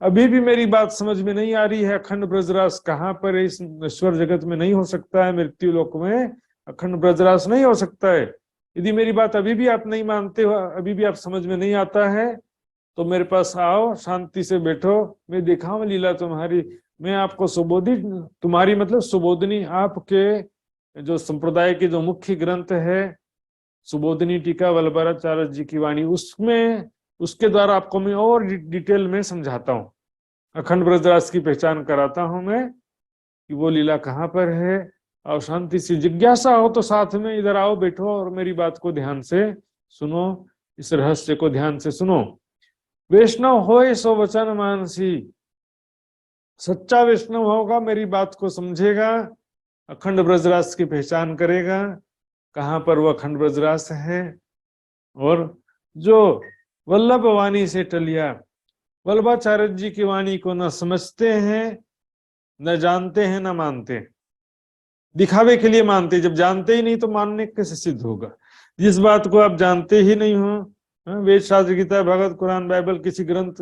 अभी भी मेरी बात समझ में नहीं आ रही है। अखंड ब्रजरास कहाँ पर है? इस ईश्वर जगत में नहीं हो सकता है, मृत्यु लोक में अखंड ब्रजरास नहीं हो सकता है। यदि मेरी बात अभी भी आप नहीं मानते हो, अभी भी आप समझ में नहीं आता है, तो मेरे पास आओ, शांति से बैठो, मैं दिखाऊं लीला तुम्हारी। मैं आपको सुबोधि, तुम्हारी मतलब सुबोधनी, आपके जो संप्रदाय के जो मुख्य ग्रंथ है सुबोधनी टीका वल्लभाचार्य जी की वाणी, उसमें उसके द्वारा आपको मैं और डिटेल में समझाता हूँ, अखंड ब्रजरास की पहचान कराता हूं मैं कि वो लीला कहाँ पर है। और शांति से जिज्ञासा हो तो साथ में इधर आओ, बैठो और मेरी बात को ध्यान से सुनो, इस रहस्य को ध्यान से सुनो। वैष्णव होए सो वचन मानसी, सच्चा वैष्णव होगा, मेरी बात को समझेगा, अखंड ब्रजरास की पहचान करेगा, कहाँ पर वो अखंड ब्रजरास है। और जो वल्लभ वाणी से टलिया, वल्लभाचार्य जी की वाणी को न समझते हैं, न जानते हैं, न मानते, दिखावे के लिए मानते। जब जानते ही नहीं तो मानने कैसे सिद्ध होगा? जिस बात को आप जानते ही नहीं हो, वेद शास्त्र गीता भागवत कुरान बाइबल किसी ग्रंथ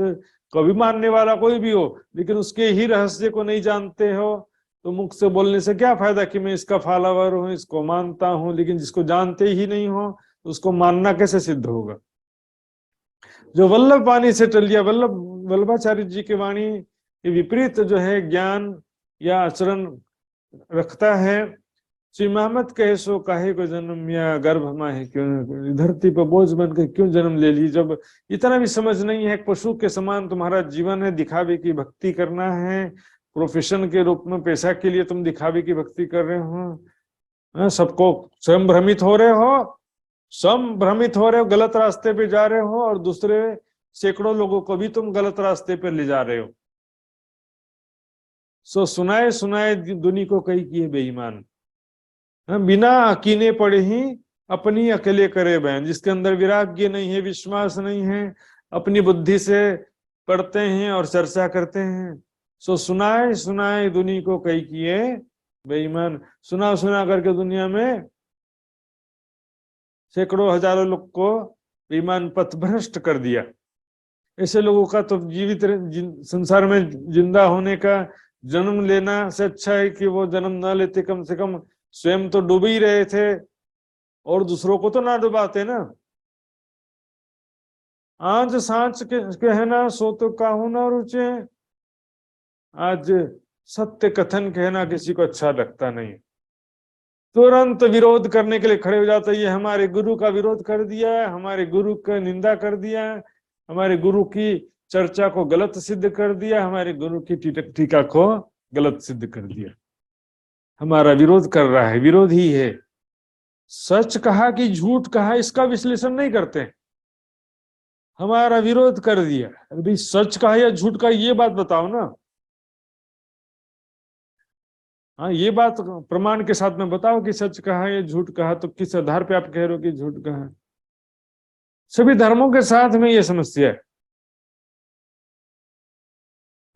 को भी मानने वाला कोई भी हो, लेकिन उसके ही रहस्य को नहीं जानते हो, तो मुख से बोलने से क्या फायदा कि मैं इसका फॉलोवर हूँ, इसको मानता हूँ, लेकिन जिसको जानते ही नहीं हो उसको मानना कैसे सिद्ध होगा? जो वल्लभ वाणी से टलिया, वल्लभाचार्य जी की वाणी के विपरीत जो है ज्ञान या आचरण रखता है। श्री मोहम्मद कहे सो काहे को जन्म, या गर्भ माहे क्यों, धरती पर बोझ बन के क्यों जन्म ले ली? जब इतना भी समझ नहीं है, पशु के समान तुम्हारा जीवन है, दिखावे की भक्ति करना है, प्रोफेशन के रूप में पैसा के लिए तुम दिखावे की भक्ति कर रहे हो, सबको स्वयं भ्रमित हो रहे हो, गलत रास्ते पे जा रहे हो, और दूसरे सैकड़ों लोगों को भी तुम गलत रास्ते पे ले जा रहे हो। सो सुनाए सुनाए दुनी को कई किए बेईमान, बिना कीने पड़े ही अपनी अकेले करे बयान। जिसके अंदर वैराग्य नहीं है, विश्वास नहीं है, अपनी बुद्धि से पढ़ते हैं और चर्चा करते हैं। सो सुनाए सुनाए दुनी को कई किए बेईमान, सुना सुना करके दुनिया में सैकड़ों हजारों लोग को बेईमान पथभ्रष्ट कर दिया। ऐसे लोगों का तो जीवित संसार में जिंदा होने का, जन्म लेना से अच्छा है कि वो जन्म ना लेते, कम से कम स्वयं तो डूब ही रहे थे और दूसरों को तो ना डुबाते ना। आज सांच कहना सो तो काहू ना रुचे, आज सत्य कथन कहना किसी को अच्छा लगता नहीं, तुरंत विरोध करने के लिए खड़े हो जाते हैं। ये हमारे गुरु का विरोध कर दिया है, हमारे गुरु का निंदा कर दिया है, हमारे गुरु की चर्चा को गलत सिद्ध कर दिया, हमारे गुरु की टीका को गलत सिद्ध कर दिया, हमारा विरोध कर रहा है, विरोध ही है। सच कहा कि झूठ कहा इसका विश्लेषण नहीं करते, हमारा विरोध कर दिया। अभी सच कहा या झूठ कहा ये बात बताओ ना। हाँ, ये बात प्रमाण के साथ में बताओ कि सच कहा या झूठ कहा, तो किस आधार पे आप कह रहे हो कि झूठ कहा? सभी धर्मों के साथ में ये समस्या है,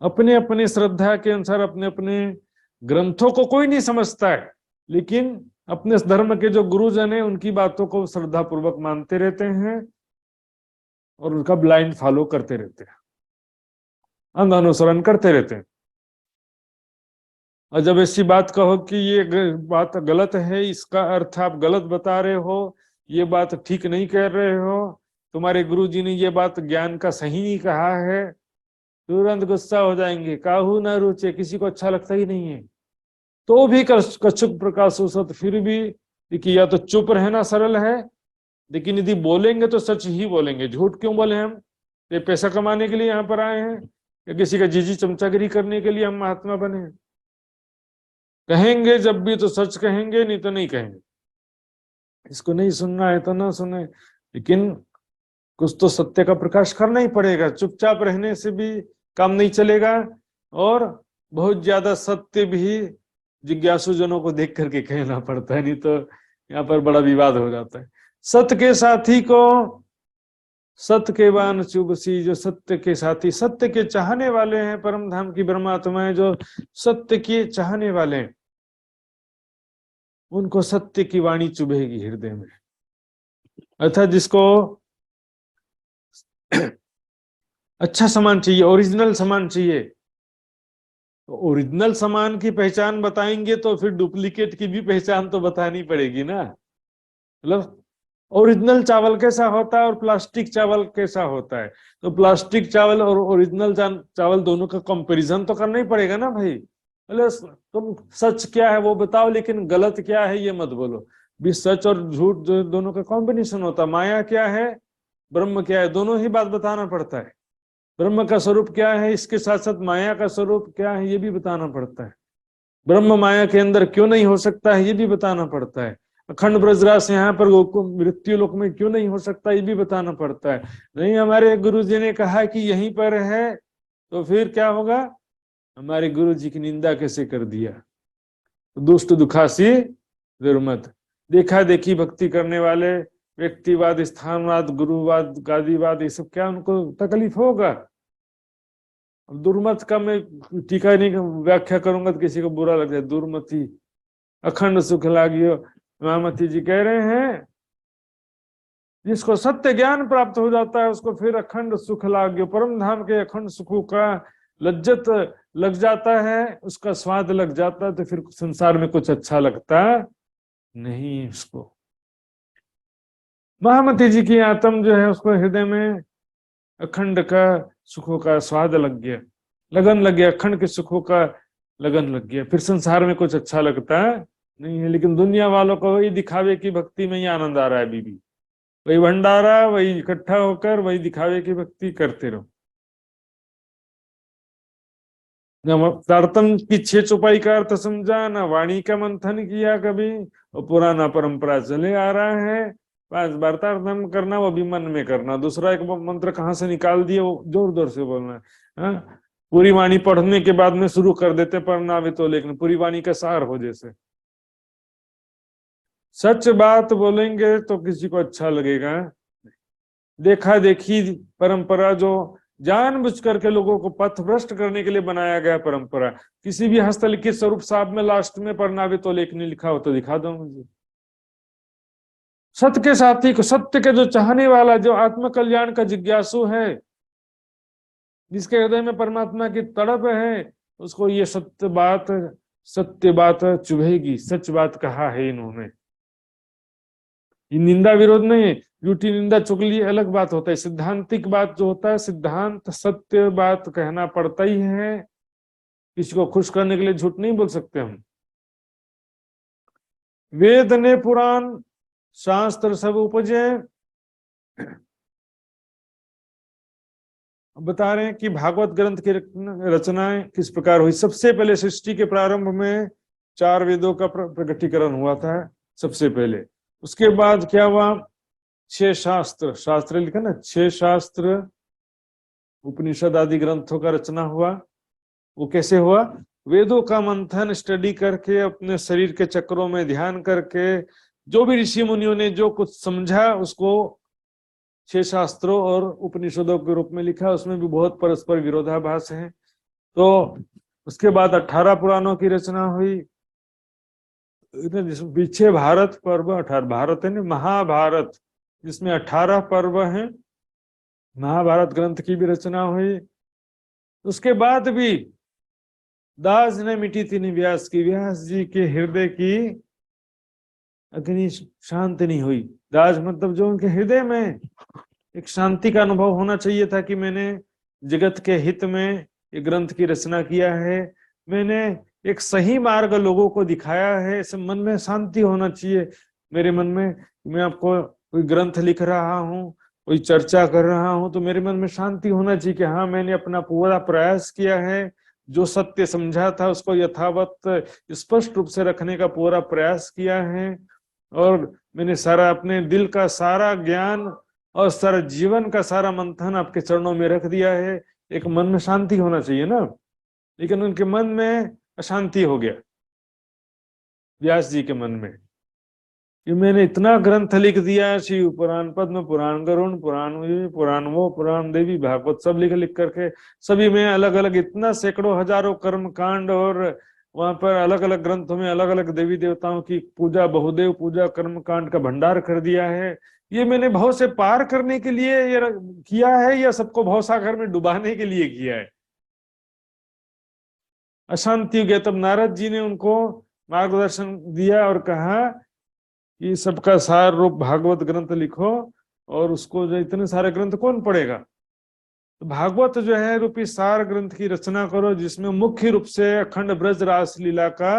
अपने अपने श्रद्धा के अनुसार अपने अपने ग्रंथों को कोई नहीं समझता है, लेकिन अपने धर्म के जो गुरुजन है उनकी बातों को श्रद्धा पूर्वक मानते रहते हैं और उनका ब्लाइंड फॉलो करते रहते हैं, अंध अनुसरण करते रहते हैं। और जब ऐसी बात कहो कि ये बात गलत है, इसका अर्थ आप गलत बता रहे हो, ये बात ठीक नहीं कह रहे हो, तुम्हारे गुरुजी ने ये बात ज्ञान का सही नहीं कहा है, तुरंत गुस्सा हो जाएंगे, काहू ना रुचे, किसी को अच्छा लगता ही नहीं है। तो भी कच्छुक प्रकाशोसत फिर भी देखिए, या तो चुप रहना सरल है, लेकिन यदि बोलेंगे तो सच ही बोलेंगे। झूठ क्यों बोले? हम ये पैसा कमाने के लिए यहाँ पर आए हैं या किसी का जीजी चमचागिरी करने के लिए हम महात्मा बने हैं? कहेंगे जब भी तो सच कहेंगे, नहीं तो नहीं कहेंगे। इसको नहीं सुनना है तो ना सुने, लेकिन कुछ तो सत्य का प्रकाश करना ही पड़ेगा। चुपचाप रहने से भी काम नहीं चलेगा, और बहुत ज्यादा सत्य भी जिज्ञासु जनों को देख करके कहना पड़ता है, नहीं तो यहाँ पर बड़ा विवाद हो जाता है। सत्य के साथी को सत्य के बान चुबसी, जो सत्य के साथी, सत्य के चाहने वाले हैं, परम धाम की ब्रह्मात्माएं जो सत्य के चाहने वाले हैं, उनको सत्य की वाणी चुभेगी हृदय में। अर्थात जिसको अच्छा सामान चाहिए, ओरिजिनल सामान चाहिए। तो ओरिजिनल सामान की पहचान बताएंगे तो फिर डुप्लीकेट की भी पहचान तो बतानी पड़ेगी ना। मतलब ओरिजिनल चावल कैसा होता है और प्लास्टिक चावल कैसा होता है, तो प्लास्टिक चावल और ओरिजिनल चावल दोनों का कंपैरिजन तो करना ही पड़ेगा ना भाई। बोले तुम सच क्या है वो बताओ, लेकिन गलत क्या है ये मत बोलो। भी सच और झूठ जो दोनों का कॉम्बिनेशन होता है। माया क्या है, ब्रह्म क्या है, दोनों ही बात बताना पड़ता है। ब्रह्म का स्वरूप क्या है, इसके साथ साथ माया का स्वरूप क्या है ये भी बताना पड़ता है। ब्रह्म माया के अंदर क्यों नहीं हो सकता है ये भी बताना पड़ता है। अखंड ब्रजराज यहाँ पर मृत्यु लोक में क्यों नहीं हो सकता ये भी बताना पड़ता है। नहीं, हमारे गुरु जी ने कहा कि यहीं पर है, तो फिर क्या होगा, हमारे गुरु जी की निंदा कैसे कर दिया। दुष्ट दुखासी दुर्मत, देखा देखी भक्ति करने वाले व्यक्तिवाद, स्थानवाद, गुरुवाद, गादीवाद, ये सब क्या उनको तकलीफ होगा। दुर्मत का मैं टीका नहीं व्याख्या करूंगा तो किसी को बुरा लग जाए। दुर्मति अखंड सुख लागियो, महामती जी कह रहे हैं जिसको सत्य ज्ञान प्राप्त हो जाता है उसको फिर अखंड सुख लागियो, परम धाम के अखंड सुखों का लज्जत लग जाता है, उसका स्वाद लग जाता है, तो फिर संसार में कुछ अच्छा लगता नहीं उसको। महामती जी की आत्म जो है उसको हृदय में अखंड का सुखों का स्वाद लग गया, लगन लग गया, अखंड के सुखों का लगन लग गया, फिर संसार में कुछ अच्छा लगता नहीं है। लेकिन दुनिया वालों को वही दिखावे की भक्ति में ही आनंद आ रहा है। बीबी वही भंडारा, वही इकट्ठा होकर वही दिखावे की भक्ति करते रहो। न तारतम की 6 चौपाई का अर्थ समझा, न वाणी का मंथन किया कभी, और पुराना परंपरा चले आ रहा है। 5 बार तारतम करना, वो भी मन में करना, दूसरा एक मंत्र कहाँ से निकाल दिए वो जोर जोर से बोलना है। पूरी वाणी पढ़ने के बाद में शुरू कर देते पढ़ना भी, तो लेकिन पूरी वाणी का सार हो जैसे। सच बात बोलेंगे तो किसी को अच्छा लगेगा। देखा देखी परंपरा जो जानबूझ करके लोगों को पथभ्रष्ट करने के लिए बनाया गया परंपरा। किसी भी हस्तलिखित स्वरूप साहब में लास्ट में पढ़ना भी तो लेखनी लिखा हो तो दिखा दो मुझे। सत्य के साथी को, सत्य के जो चाहने वाला, जो आत्म कल्याण का जिज्ञासु है, जिसके हृदय में परमात्मा की तड़प है, उसको ये सत्य बात चुभेगी। सच बात कहा है इन्होंने। ये निंदा विरोध नहीं, झूठी निंदा चुगली अलग बात होता है। सिद्धांतिक बात जो होता है, सिद्धांत सत्य बात कहना पड़ता ही है। किसी को खुश करने के लिए झूठ नहीं बोल सकते हम। वेद ने पुराण शास्त्र सब उपजे, बता रहे हैं कि भागवत ग्रंथ की रचनाएं किस प्रकार हुई। सबसे पहले सृष्टि के प्रारंभ में 4 वेदों का प्रकटीकरण हुआ था सबसे पहले। उसके बाद क्या हुआ, 6 शास्त्र लिखा ना, 6 शास्त्र उपनिषद आदि ग्रंथों का रचना हुआ। वो कैसे हुआ, वेदों का मंथन स्टडी करके, अपने शरीर के चक्रों में ध्यान करके, जो भी ऋषि मुनियों ने जो कुछ समझा उसको 6 शास्त्रों और उपनिषदों के रूप में लिखा। उसमें भी बहुत परस्पर विरोधाभास है। तो उसके बाद 18 पुराणों की रचना हुई। पीछे भारत पर्व 18 भारत है ना, महाभारत जिसमें 18 पर्व हैं, महाभारत ग्रंथ की भी रचना हुई। उसके बाद भी दास ने मिटी थी व्यास की, व्यास जी के हृदय की अग्नि शांत नहीं हुई। दास मतलब जो उनके हृदय में एक शांति का अनुभव होना चाहिए था कि मैंने जगत के हित में ये ग्रंथ की रचना किया है, मैंने एक सही मार्ग लोगों को दिखाया है। इस मन में शांति होना चाहिए मेरे मन में। मैं आपको कोई ग्रंथ लिख रहा हूँ, कोई चर्चा कर रहा हूँ, तो मेरे मन में शांति होना चाहिए कि हाँ मैंने अपना पूरा प्रयास किया है, जो सत्य समझा था उसको यथावत स्पष्ट रूप से रखने का पूरा प्रयास किया है, और मैंने सारा अपने दिल का सारा ज्ञान और सारा जीवन का सारा मंथन आपके चरणों में रख दिया है। एक मन में शांति होना चाहिए ना, लेकिन उनके मन में अशांति हो गया, व्यास जी के मन में, कि मैंने इतना ग्रंथ लिख दिया, शिव पुराण, पद्म पुराण, गरुण पुराण, पुराण वो पुराण, देवी भागवत सब लिख करके, सभी में अलग अलग इतना सैकड़ों हजारों कर्म कांड, और वहां पर अलग अलग ग्रंथों में अलग अलग देवी देवताओं की पूजा, बहुदेव पूजा, कर्म कांड का भंडार कर दिया है। ये मैंने भव से पार करने के लिए ये किया है या सबको भवसागर में डुबाने के लिए किया है? अशांति हो गया। तब नारद जी ने उनको मार्गदर्शन दिया और कहा कि सबका सार रूप भागवत ग्रंथ लिखो, और उसको जो इतने सारे ग्रंथ कौन पढ़ेगा, तो भागवत जो है रूपी सार ग्रंथ की रचना करो, जिसमें मुख्य रूप से अखंड ब्रज रास लीला का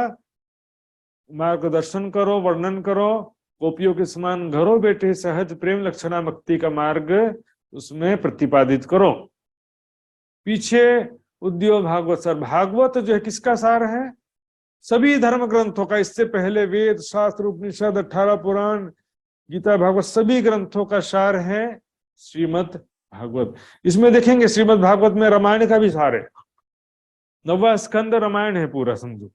मार्गदर्शन करो, वर्णन करो, गोपियों के समान घरों बैठे सहज प्रेम लक्षणा भक्ति का मार्ग उसमें प्रतिपादित करो। पीछे उद्योग भागवत सार। भागवत जो है किसका सार है? सभी धर्म ग्रंथों का। इससे पहले वेद शास्त्र उपनिषद 18 पुराण गीता भागवत सभी ग्रंथों का सार है श्रीमद् भागवत। इसमें देखेंगे श्रीमद् भागवत में रामायण का भी सार है। 9वां स्कंद रामायण है पूरा, समझो।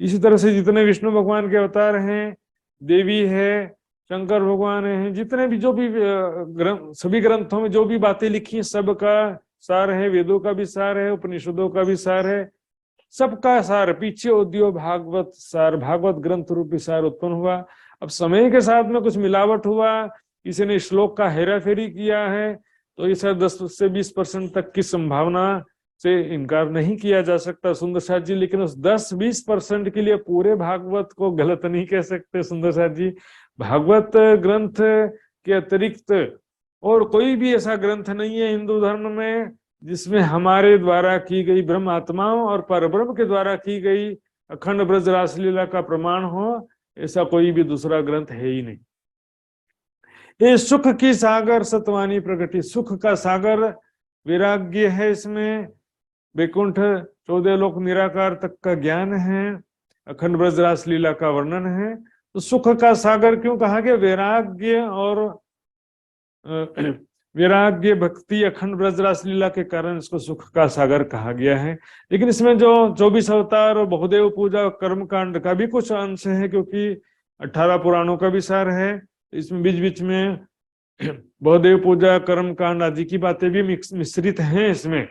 इसी तरह से जितने विष्णु भगवान के अवतार हैं, देवी है, शंकर भगवान हैं, जितने भी जो भी सभी ग्रंथों में जो भी बातें लिखी हैं सबका सार है। वेदों का भी सार है, उपनिषदों का भी सार है, सबका सार। पीछे उद्योग भागवत सार, भागवत ग्रंथ रूपी सार उत्पन्न हुआ। अब समय के साथ में कुछ मिलावट हुआ, किसी ने श्लोक का हेराफेरी किया है, तो ये शायद 10 से 20% तक की संभावना से इनकार नहीं किया जा सकता सुंदर साथ जी। लेकिन उस 10-20% के लिए पूरे भागवत को गलत नहीं कह सकते सुंदर साथ जी। भागवत ग्रंथ के अतिरिक्त और कोई भी ऐसा ग्रंथ नहीं है हिंदू धर्म में जिसमें हमारे द्वारा की गई ब्रह्म आत्माओं और परब्रह्म के द्वारा की गई अखंड ब्रज रासलीला का प्रमाण हो। ऐसा कोई भी दूसरा ग्रंथ है ही नहीं। ये सुख की सागर सतवानी प्रगति, सुख का सागर वैराग्य है इसमें। वैकुंठ 14 लोक निराकार तक का ज्ञान है, अखंड ब्रज रासलीला का वर्णन है। तो सुख का सागर क्यों कहा गया? वैराग्य और वैराग्य भक्ति अखंड ब्रज रासलीला के कारण इसको सुख का सागर कहा गया है। लेकिन इसमें जो 24 अवतार और बहुदेव पूजा कर्म कांड का भी कुछ अंश है, क्योंकि 18 पुराणों का भी सार है। इसमें बीच बीच में बहुदेव पूजा कर्म कांड आदि की बातें भी मिश्रित हैं इसमें।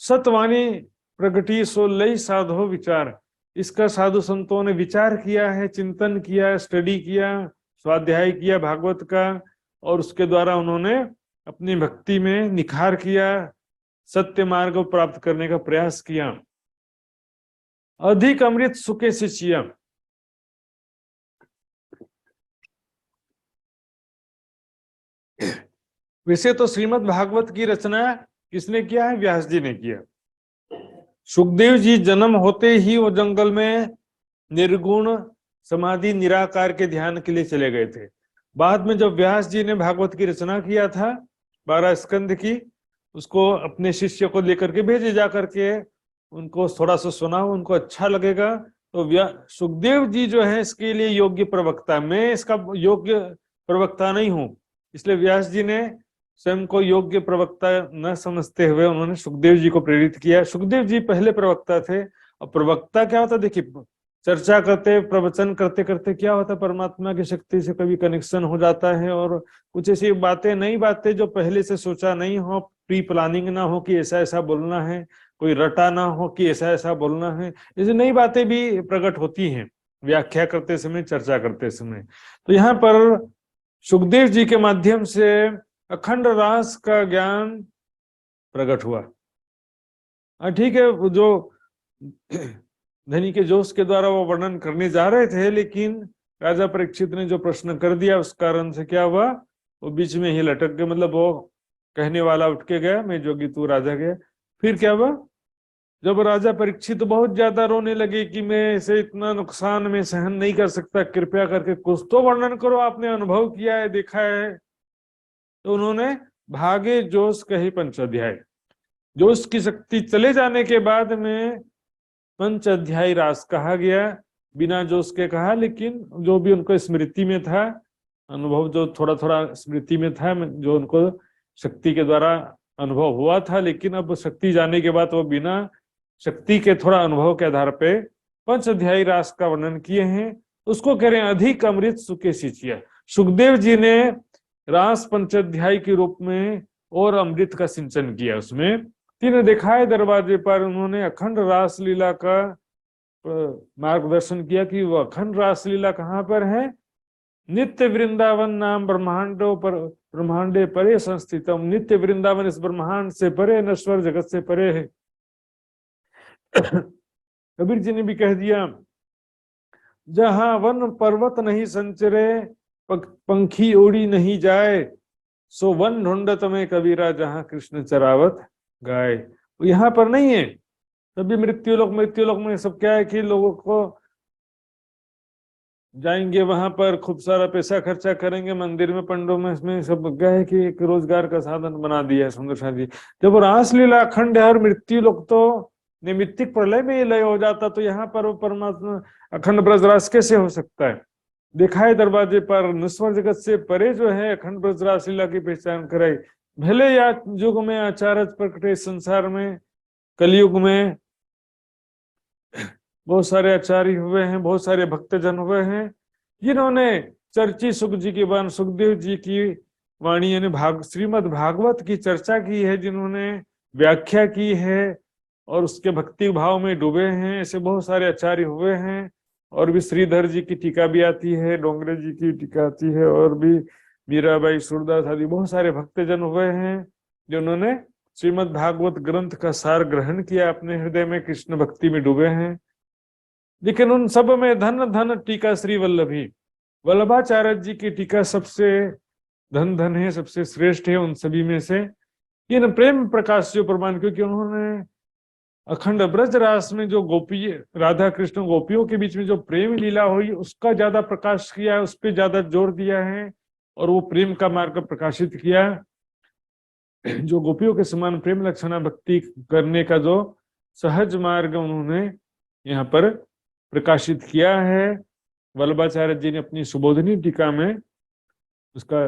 सतवाणी प्रगति 16 साधो विचार, इसका साधु संतों ने विचार किया है, चिंतन किया, स्टडी किया, स्वाध्याय किया भागवत का, और उसके द्वारा उन्होंने अपनी भक्ति में निखार किया, सत्य मार्ग को प्राप्त करने का प्रयास किया। अधिक अमृत सुखे सिचिया, वैसे तो श्रीमद् भागवत की रचना किसने किया है? व्यास जी ने किया। सुखदेव जी जन्म होते ही वो जंगल में निर्गुण समाधि निराकार के ध्यान के लिए चले गए थे। बाद में जब व्यास जी ने भागवत की रचना किया था 12 स्कंद की, उसको अपने शिष्य को लेकर के भेजे, जा करके उनको थोड़ा सा सुनाओ, उनको अच्छा लगेगा। तो सुखदेव जी जो है इसके लिए योग्य प्रवक्ता, मैं इसका योग्य प्रवक्ता नहीं हूं, इसलिए व्यास जी ने स्वयं को योग्य प्रवक्ता न समझते हुए उन्होंने सुखदेव जी को प्रेरित किया। सुखदेव जी पहले प्रवक्ता थे। और प्रवक्ता क्या होता? देखिए, चर्चा करते प्रवचन करते करते क्या होता, परमात्मा की शक्ति से कभी कनेक्शन हो जाता है, और कुछ ऐसी बातें, नई बातें जो पहले से सोचा नहीं हो, प्री प्लानिंग ना हो कि ऐसा ऐसा बोलना है, कोई रटा ना हो कि ऐसा ऐसा बोलना है, ऐसी नई बातें भी प्रकट होती हैं व्याख्या करते समय, चर्चा करते समय। तो यहाँ पर सुखदेव जी के माध्यम से अखंड रास का ज्ञान प्रकट हुआ। ठीक है, जो धनी के जोश के द्वारा वो वर्णन करने जा रहे थे, लेकिन राजा परीक्षित ने जो प्रश्न कर दिया उस कारण से क्या हुआ, वो बीच में ही लटक गए। मतलब वो कहने वाला उठ के गया, मैं जोगी तू राजा गया। फिर क्या हुआ, जब राजा परीक्षित बहुत ज्यादा रोने लगे कि मैं इसे इतना नुकसान में सहन नहीं कर सकता, कृपया करके कुछ तो वर्णन करो, आपने अनुभव किया है, देखा है। तो उन्होंने भागे जोश कही पंचाध्याय, जोश की शक्ति चले जाने के बाद में पंच अध्यायी रास कहा गया, बिना जोश के कहा, लेकिन जो भी उनको स्मृति में था, अनुभव जो थोड़ा थोड़ा स्मृति में था, जो उनको शक्ति के द्वारा अनुभव हुआ था, लेकिन अब शक्ति जाने के बाद वो बिना शक्ति के थोड़ा अनुभव के आधार पे पंच अध्यायी रास का वर्णन किए हैं। उसको कह रहे हैं अधिक अमृत सुखे सिंचिया। सुखदेव जी ने रास पंचाध्यायी के रूप में और अमृत का सिंचन किया। उसमें तीन दिखाए दरवाजे पर उन्होंने अखंड रासलीला का मार्गदर्शन किया कि वो अखंड रासलीला कहाँ पर है, नित्य वृंदावन नाम ब्रह्मांडे परे संस्थितम। नित्य वृंदावन इस ब्रह्मांड से परे, नश्वर जगत से परे है। कबीर जी ने भी कह दिया, जहां वन पर्वत नहीं संचरे, पंखी उड़ी नहीं जाए, सो वन ढूंढत में कबीरा, जहां कृष्ण चरावत गाय। यहाँ पर नहीं है। तभी मृत्युलोक में सब क्या है कि लोगों को जाएंगे वहां पर, खूब सारा पैसा खर्चा करेंगे मंदिर में, पंडों में, इसमें सब क्या है कि एक रोजगार का साधन बना दिया है सुंदर सा जी। जब वो रासलीला अखंड है और मृत्युलोक तो निमित्तिक प्रलय में ही लय हो जाता, तो यहाँ पर वो परमात्मा अखंड ब्रजरास कैसे हो सकता है। देखा है दरवाजे पर, नश्वर जगत से परे जो है अखंड ब्रजरास लीला की पहचान कराई। भले या युग में आचार्य प्रकटे, संसार में कलयुग में बहुत सारे आचार्य हुए हैं, बहुत सारे भक्तजन हुए हैं, जिन्होंने चर्ची सुख जी की वाणी, सुखदेव जी की वाणी यानी श्रीमद् भागवत की चर्चा की है, जिन्होंने व्याख्या की है और उसके भक्ति भाव में डूबे हैं। ऐसे बहुत सारे आचार्य हुए हैं। और भी श्रीधर जी की टीका भी आती है, डोंगरे जी की टीका आती है, और भी मीराबाई, सूरदास आदि बहुत सारे भक्तजन हुए हैं जिन्होंने श्रीमद् भागवत ग्रंथ का सार ग्रहण किया, अपने हृदय में कृष्ण भक्ति में डूबे हैं। लेकिन उन सब में धन धन टीका श्री वल्लभी, वल्लभाचार्य जी की टीका सबसे धन धन है, सबसे श्रेष्ठ है उन सभी में से। ये न प्रेम प्रकाश जो प्रमाण, क्योंकि उन्होंने अखंड ब्रज रास में जो गोपी, राधा कृष्ण गोपियों के बीच में जो प्रेम लीला हुई, उसका ज्यादा प्रकाश किया है, उस पर ज्यादा जोर दिया है और वो प्रेम का मार्ग प्रकाशित किया। जो गोपियों के समान प्रेम लक्षणा भक्ति करने का जो सहज मार्ग उन्होंने यहाँ पर प्रकाशित किया है। वल्लभाचार्य जी ने अपनी सुबोधिनी टीका में उसका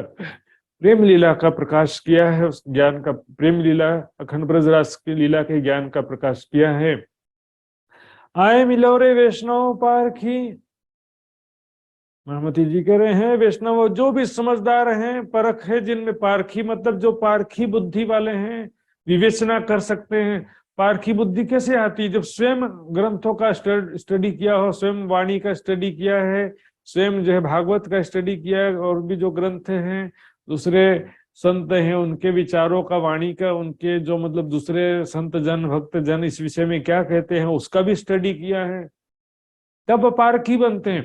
प्रेम लीला का प्रकाश किया है, उस ज्ञान का, प्रेम लीला अखंड ब्रजरास की लीला के ज्ञान का प्रकाश किया है। आए मिलो रे वैष्णव पारखी, महामती जी कह रहे हैं वैष्णव जो भी समझदार हैं, परख है जिनमें, पारखी मतलब जो पारखी बुद्धि वाले हैं, विवेचना कर सकते हैं। पारखी बुद्धि कैसे आती है? जब स्वयं ग्रंथों का स्टडी किया हो, स्वयं वाणी का स्टडी किया है, स्वयं जो है भागवत का स्टडी किया है, और भी जो ग्रंथ हैं, दूसरे संत हैं उनके विचारों का, वाणी का, उनके जो मतलब दूसरे संत जन भक्त जन इस विषय में क्या कहते हैं उसका भी स्टडी किया है, तब पारखी बनते हैं।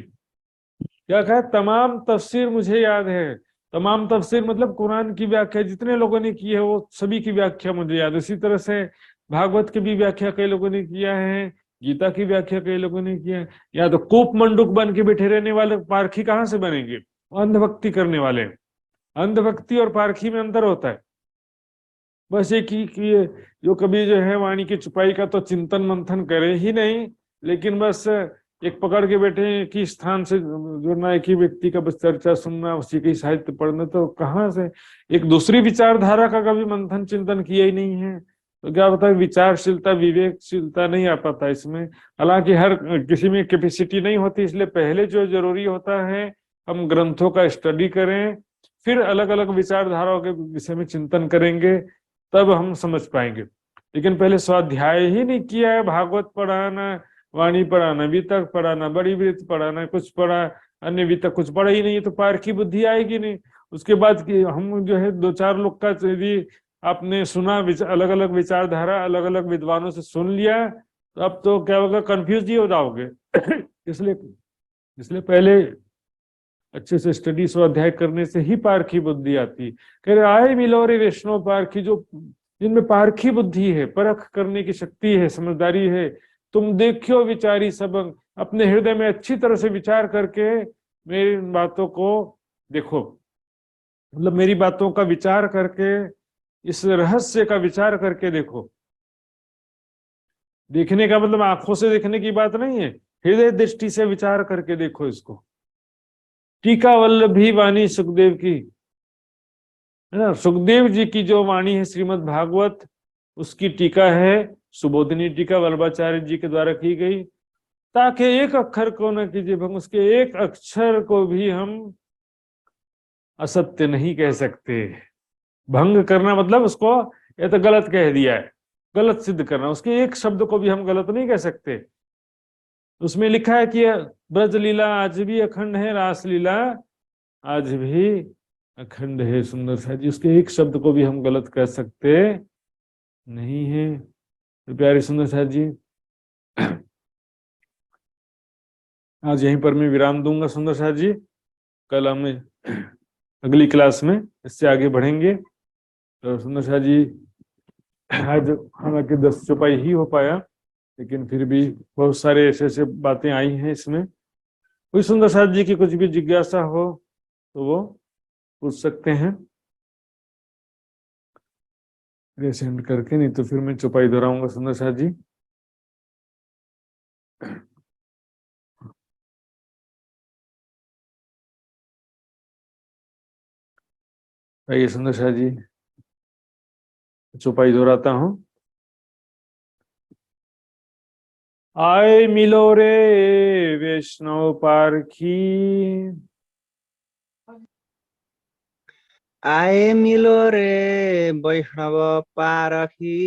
क्या कहा? तमाम तफसीर मुझे याद है। तमाम तफसीर मतलब कुरान की व्याख्या जितने लोगों ने की है वो सभी की व्याख्या मुझे याद है। इसी तरह से भागवत की भी व्याख्या कई लोगों ने किया है, गीता की व्याख्या कई लोगों ने किया है। या तो कूप मंडूक बन के बैठे रहने वाले पारखी कहाँ से बनेंगे? अंधभक्ति करने वाले। अंधभक्ति और पारखी में अंतर होता है। बस एक ही कि जो कभी जो है वाणी की छुपाई का तो चिंतन मंथन करे ही नहीं, लेकिन बस एक पकड़ के बैठे एक ही स्थान से जुड़ना, एक ही व्यक्ति का बस चर्चा सुनना, उसी के साहित्य पढ़ना, तो कहाँ से एक दूसरी विचारधारा का कभी मंथन चिंतन किया ही नहीं है, तो क्या होता है? विचारशीलता, विवेकशीलता नहीं आ पाता इसमें। हालांकि हर किसी में कैपेसिटी नहीं होती, इसलिए पहले जो जरूरी होता है हम ग्रंथों का स्टडी करें, फिर अलग अलग विचारधाराओं के विषय में चिंतन करेंगे, तब हम समझ पाएंगे। लेकिन पहले स्वाध्याय ही नहीं किया है, भागवत पढ़ाना, वाणी पढ़ाना, वितक पढ़ाना, बड़ी वृत्त पढ़ाना, कुछ पढ़ा, अन्य वितक कुछ पढ़ा ही नहीं, तो पारखी बुद्धि आएगी नहीं। उसके बाद कि हम जो है दो चार लोग का यदि आपने सुना, अलग अलग विचारधारा अलग अलग विद्वानों से सुन लिया, तो अब तो क्या होगा? कंफ्यूज ही हो जाओगे। इसलिए पहले अच्छे से स्टडी स्वाध्याय करने से ही पारखी बुद्धि आती। कह रहे आए मिलो रे वैष्णव पारखी, जो जिनमें पारखी बुद्धि है, परख करने की शक्ति है, समझदारी है, तुम देखियो विचारी सबंग, अपने हृदय में अच्छी तरह से विचार करके मेरी बातों को देखो, मतलब मेरी बातों का विचार करके, इस रहस्य का विचार करके देखो। देखने का मतलब आंखों से देखने की बात नहीं है, हृदय दृष्टि से विचार करके देखो इसको। टीका वल्लभी वाणी सुखदेव की, है ना, सुखदेव जी की जो वाणी है श्रीमद् भागवत, उसकी टीका है सुबोधिनी टीका, वल्लभाचार्य जी के द्वारा की गई। ताकि एक अक्षर को न कीजिए भंग, उसके एक अक्षर को भी हम असत्य नहीं कह सकते। भंग करना मतलब उसको ये तो गलत कह दिया है, गलत सिद्ध करना, उसके एक शब्द को भी हम गलत नहीं कह सकते। उसमें लिखा है कि ब्रज लीला आज भी अखंड है, रास लीला आज भी अखंड है। सुंदर सा जी, उसके एक शब्द को भी हम गलत कह सकते नहीं है। तो प्यारे सुंदर सा जी, आज यहीं पर मैं विराम दूंगा। सुंदर सा जी, कल हम अगली क्लास में इससे आगे बढ़ेंगे। तो सुंदर सा जी, आज हालांकि 10 चौपाई ही हो पाया, लेकिन फिर भी बहुत सारे ऐसे ऐसे बातें आई हैं इसमें। कोई सुंदर सा जी की कुछ भी जिज्ञासा हो तो वो पूछ सकते हैं सेंड करके, नहीं तो फिर मैं चौपाई दोहराऊंगा। सुंदर सा जी, आइए सुंदर सा जी, चौपाई दोहराता हूँ। आए मिलो रे वैष्णव पारखी, आए मिलो रे वैष्णव पारखी,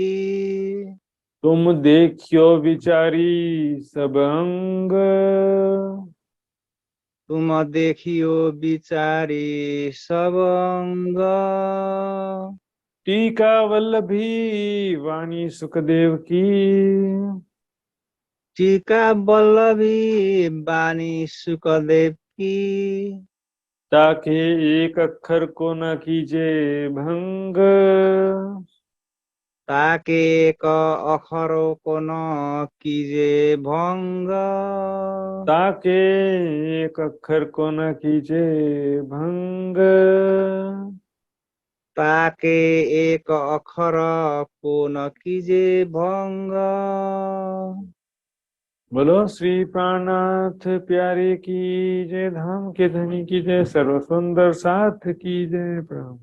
तुम देखियो विचारी सब अंग, तुम देखियो बिचारी सब अंग, टीका वल्लभी वाणी सुखदेव की, टीका वल्लभी बानी सुखदेव की, ताके एक अक्षर को न कीजे भंग, ताके एक अक्षरों को न कीजे भंग, ताके एक अक्षर को न कीजे भंग। ताके एक अक्षर को न कीजे भंग। बोलो श्री प्राणनाथ प्यारे की जय, धाम के धनी की जय, सर्व सुंदर साथ की जय। प्रणाम।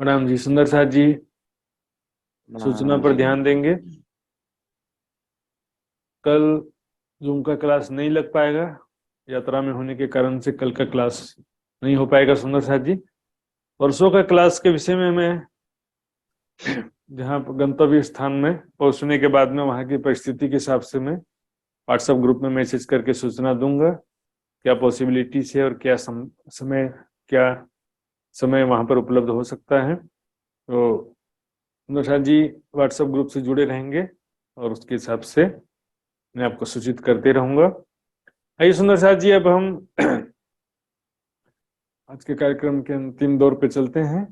प्रणाम जी। सुंदर साथ जी, सूचना पर ध्यान देंगे। कल जूम का क्लास नहीं लग पाएगा, यात्रा में होने के कारण से कल का क्लास नहीं हो पाएगा। सुंदर साथ जी, परसों का क्लास के विषय में मैं जहाँ गंतव्य स्थान में पहुंचने के बाद में वहां की परिस्थिति के हिसाब से मैं व्हाट्सएप ग्रुप में मैसेज करके सूचना दूंगा क्या पॉसिबिलिटीज है और क्या समय वहां पर उपलब्ध हो सकता है। तो सुंदर साथ जी व्हाट्सएप ग्रुप से जुड़े रहेंगे और उसके हिसाब से मैं आपको सूचित करते रहूंगा। आइए सुंदर साथ जी, अब हम आज के कार्यक्रम के अंतिम दौर पे चलते हैं।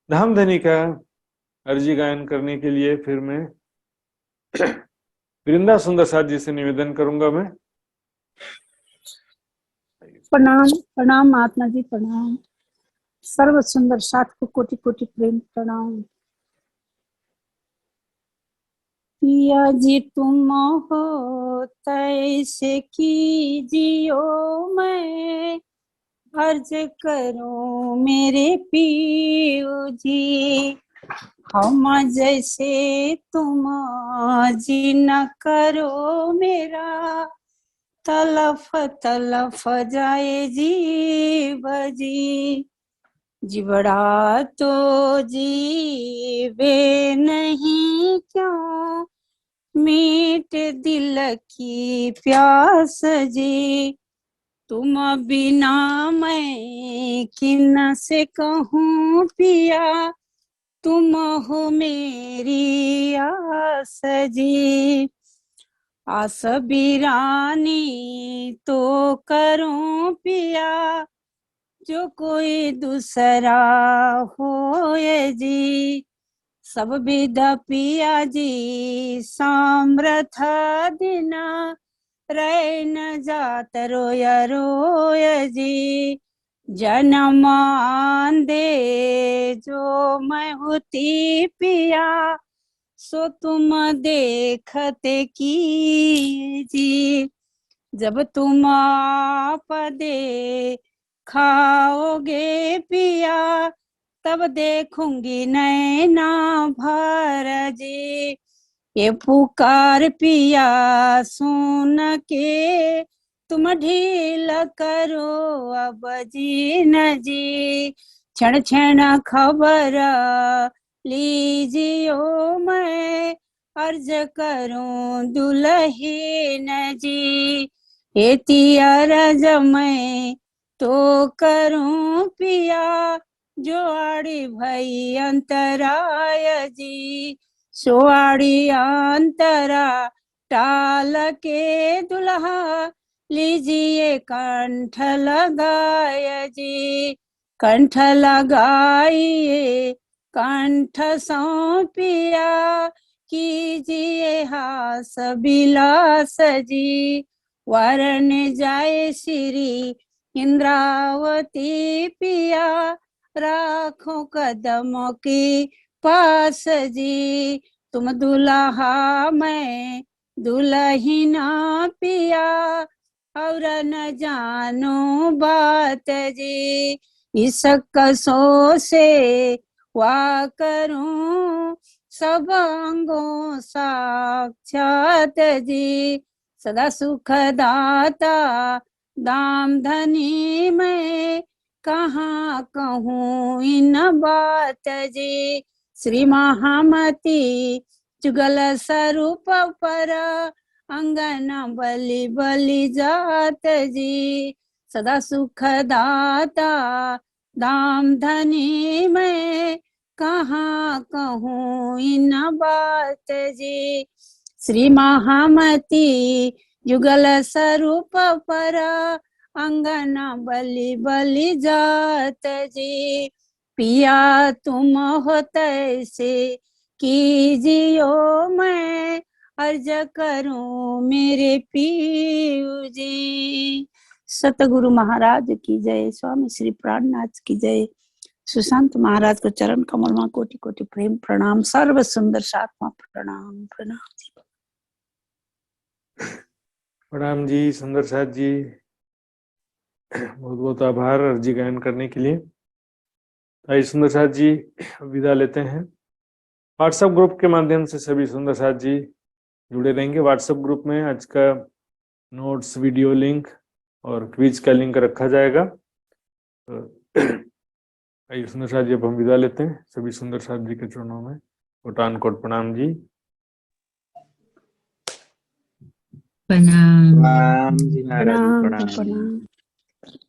धाम धनी का अर्जी गायन करने के लिए फिर मैं वृंदा सुंदर साथ जी से निवेदन करूंगा। मैं प्रणाम प्रणाम महात्मा जी, प्रणाम। सर्व सुंदर साथ को कोटि कोटि प्रेम प्रणाम। पिया जी तुम हो तैसे कीजियो, मैं अर्ज करूं मेरे पियो जी। हम जैसे तुम जी न करो मेरा, तलफ तलफ जाए जीव जी। जिबड़ा तो जीवे नहीं क्यों, मीट दिल की प्यास जी। तुम बिना मैं किन से कहूँ पिया, तुम हो मेरी आस जी। आस बिरानी तो करूं पिया, जो कोई दूसरा हो ये जी। सब विध पिया जी सामर्थ दिना, रह न जात रोय रोय जी। जन्म दे जो मैं होती पिया, सो तुम देखते की जी। जब तुम आप दे खाओगे पिया, तब देखूंगी नैना भर जी। ये पुकार पिया सुन के, तुम ढील करो अब जी न जी। क्षण क्षण खबर लीजियो, मैं अर्ज करूं दुल्हीन जी। एती अरज मैं तो करूं पिया, जो आड़ी भई अंतराय जी। सोआड़ी अंतरा टाल के दुल्हा, लीजिए कंठ लगाय जी। कंठ लगाइए कंठ सौंपिया, कीजिए हास बिलास जी। वरण जाए श्री इंद्रावती पिया, राखो कदमों की पास जी। तुम दुल्हा मैं दुल्हिना पिया, और न जानो बात जी। इस कसो से वा करूं, सब अंगों साक्षात जी। सदा सुख दाता दाम धनी मैं, कहाँ कहूँ इन बात जी। श्री महामती जुगल स्वरूप पर, अंगन बलि बलि जात जी। सदा सुख दाता दाम धनी मैं, कहाँ कहूँ इन बात जी। श्री महामती जुगल स्वरूप पर, अंगन बलि बलि जात जी। पिया तुम हो तैसे कीजियो, मैं अर्ज करूं मेरे पीयू जी। सतगुरु महाराज की जय, स्वामी श्री प्राणनाथ की जय। सुशांत महाराज को चरण कमल में कोटि कोटि प्रेम प्रणाम। सर्व सुंदर सात्मा प्रणाम प्रणाम। प्रणाम जी सुंदर साथ जी, बहुत बहुत आभार अर्जी गायन करने के लिए। आइए सुंदर साथ जी विदा लेते हैं। व्हाट्सएप ग्रुप के माध्यम से सभी सुंदर साथ जी जुड़े रहेंगे। व्हाट्सएप ग्रुप में आज का नोट्स, वीडियो लिंक और क्विज का लिंक रखा जाएगा। तो आइए सुंदर साथ जी अब हम विदा लेते हैं सभी सुंदर साथ जी के चरणों में कोटान कोट प्रणाम जी। प्रणाम प्रणाम जी महाराज जी, प्रणाम प्रणाम।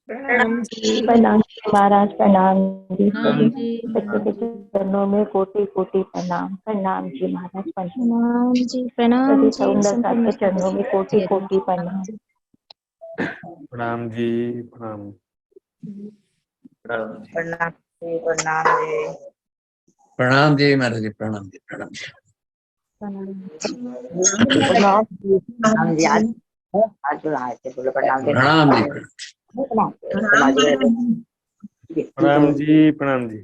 प्रणाम प्रणाम जी। प्रणाम महाराज, प्रणाम जी। प्रणाम सभी जी। बच्चों के चरणों में कोटि कोटि प्रणाम। प्रणाम जी महाराज, प्रणाम। प्रणाम जी। प्रणाम सभी जी। सौंदर्य साथ संपूर्ण के चरणों में कोटि कोटि प्रणाम। प्रणाम जी प्रणाम। प्रणाम जी, प्रणाम जी। प्रणाम जी महाराज जी, प्रणाम जी, प्रणाम जी। प्रणाम जी, प्रणाम जी। आज जो आए थे बोले प्रणाम जी। प्रणाम जी, प्रणाम प्रणाम जी। प्रणाम जी प्रणाम जी।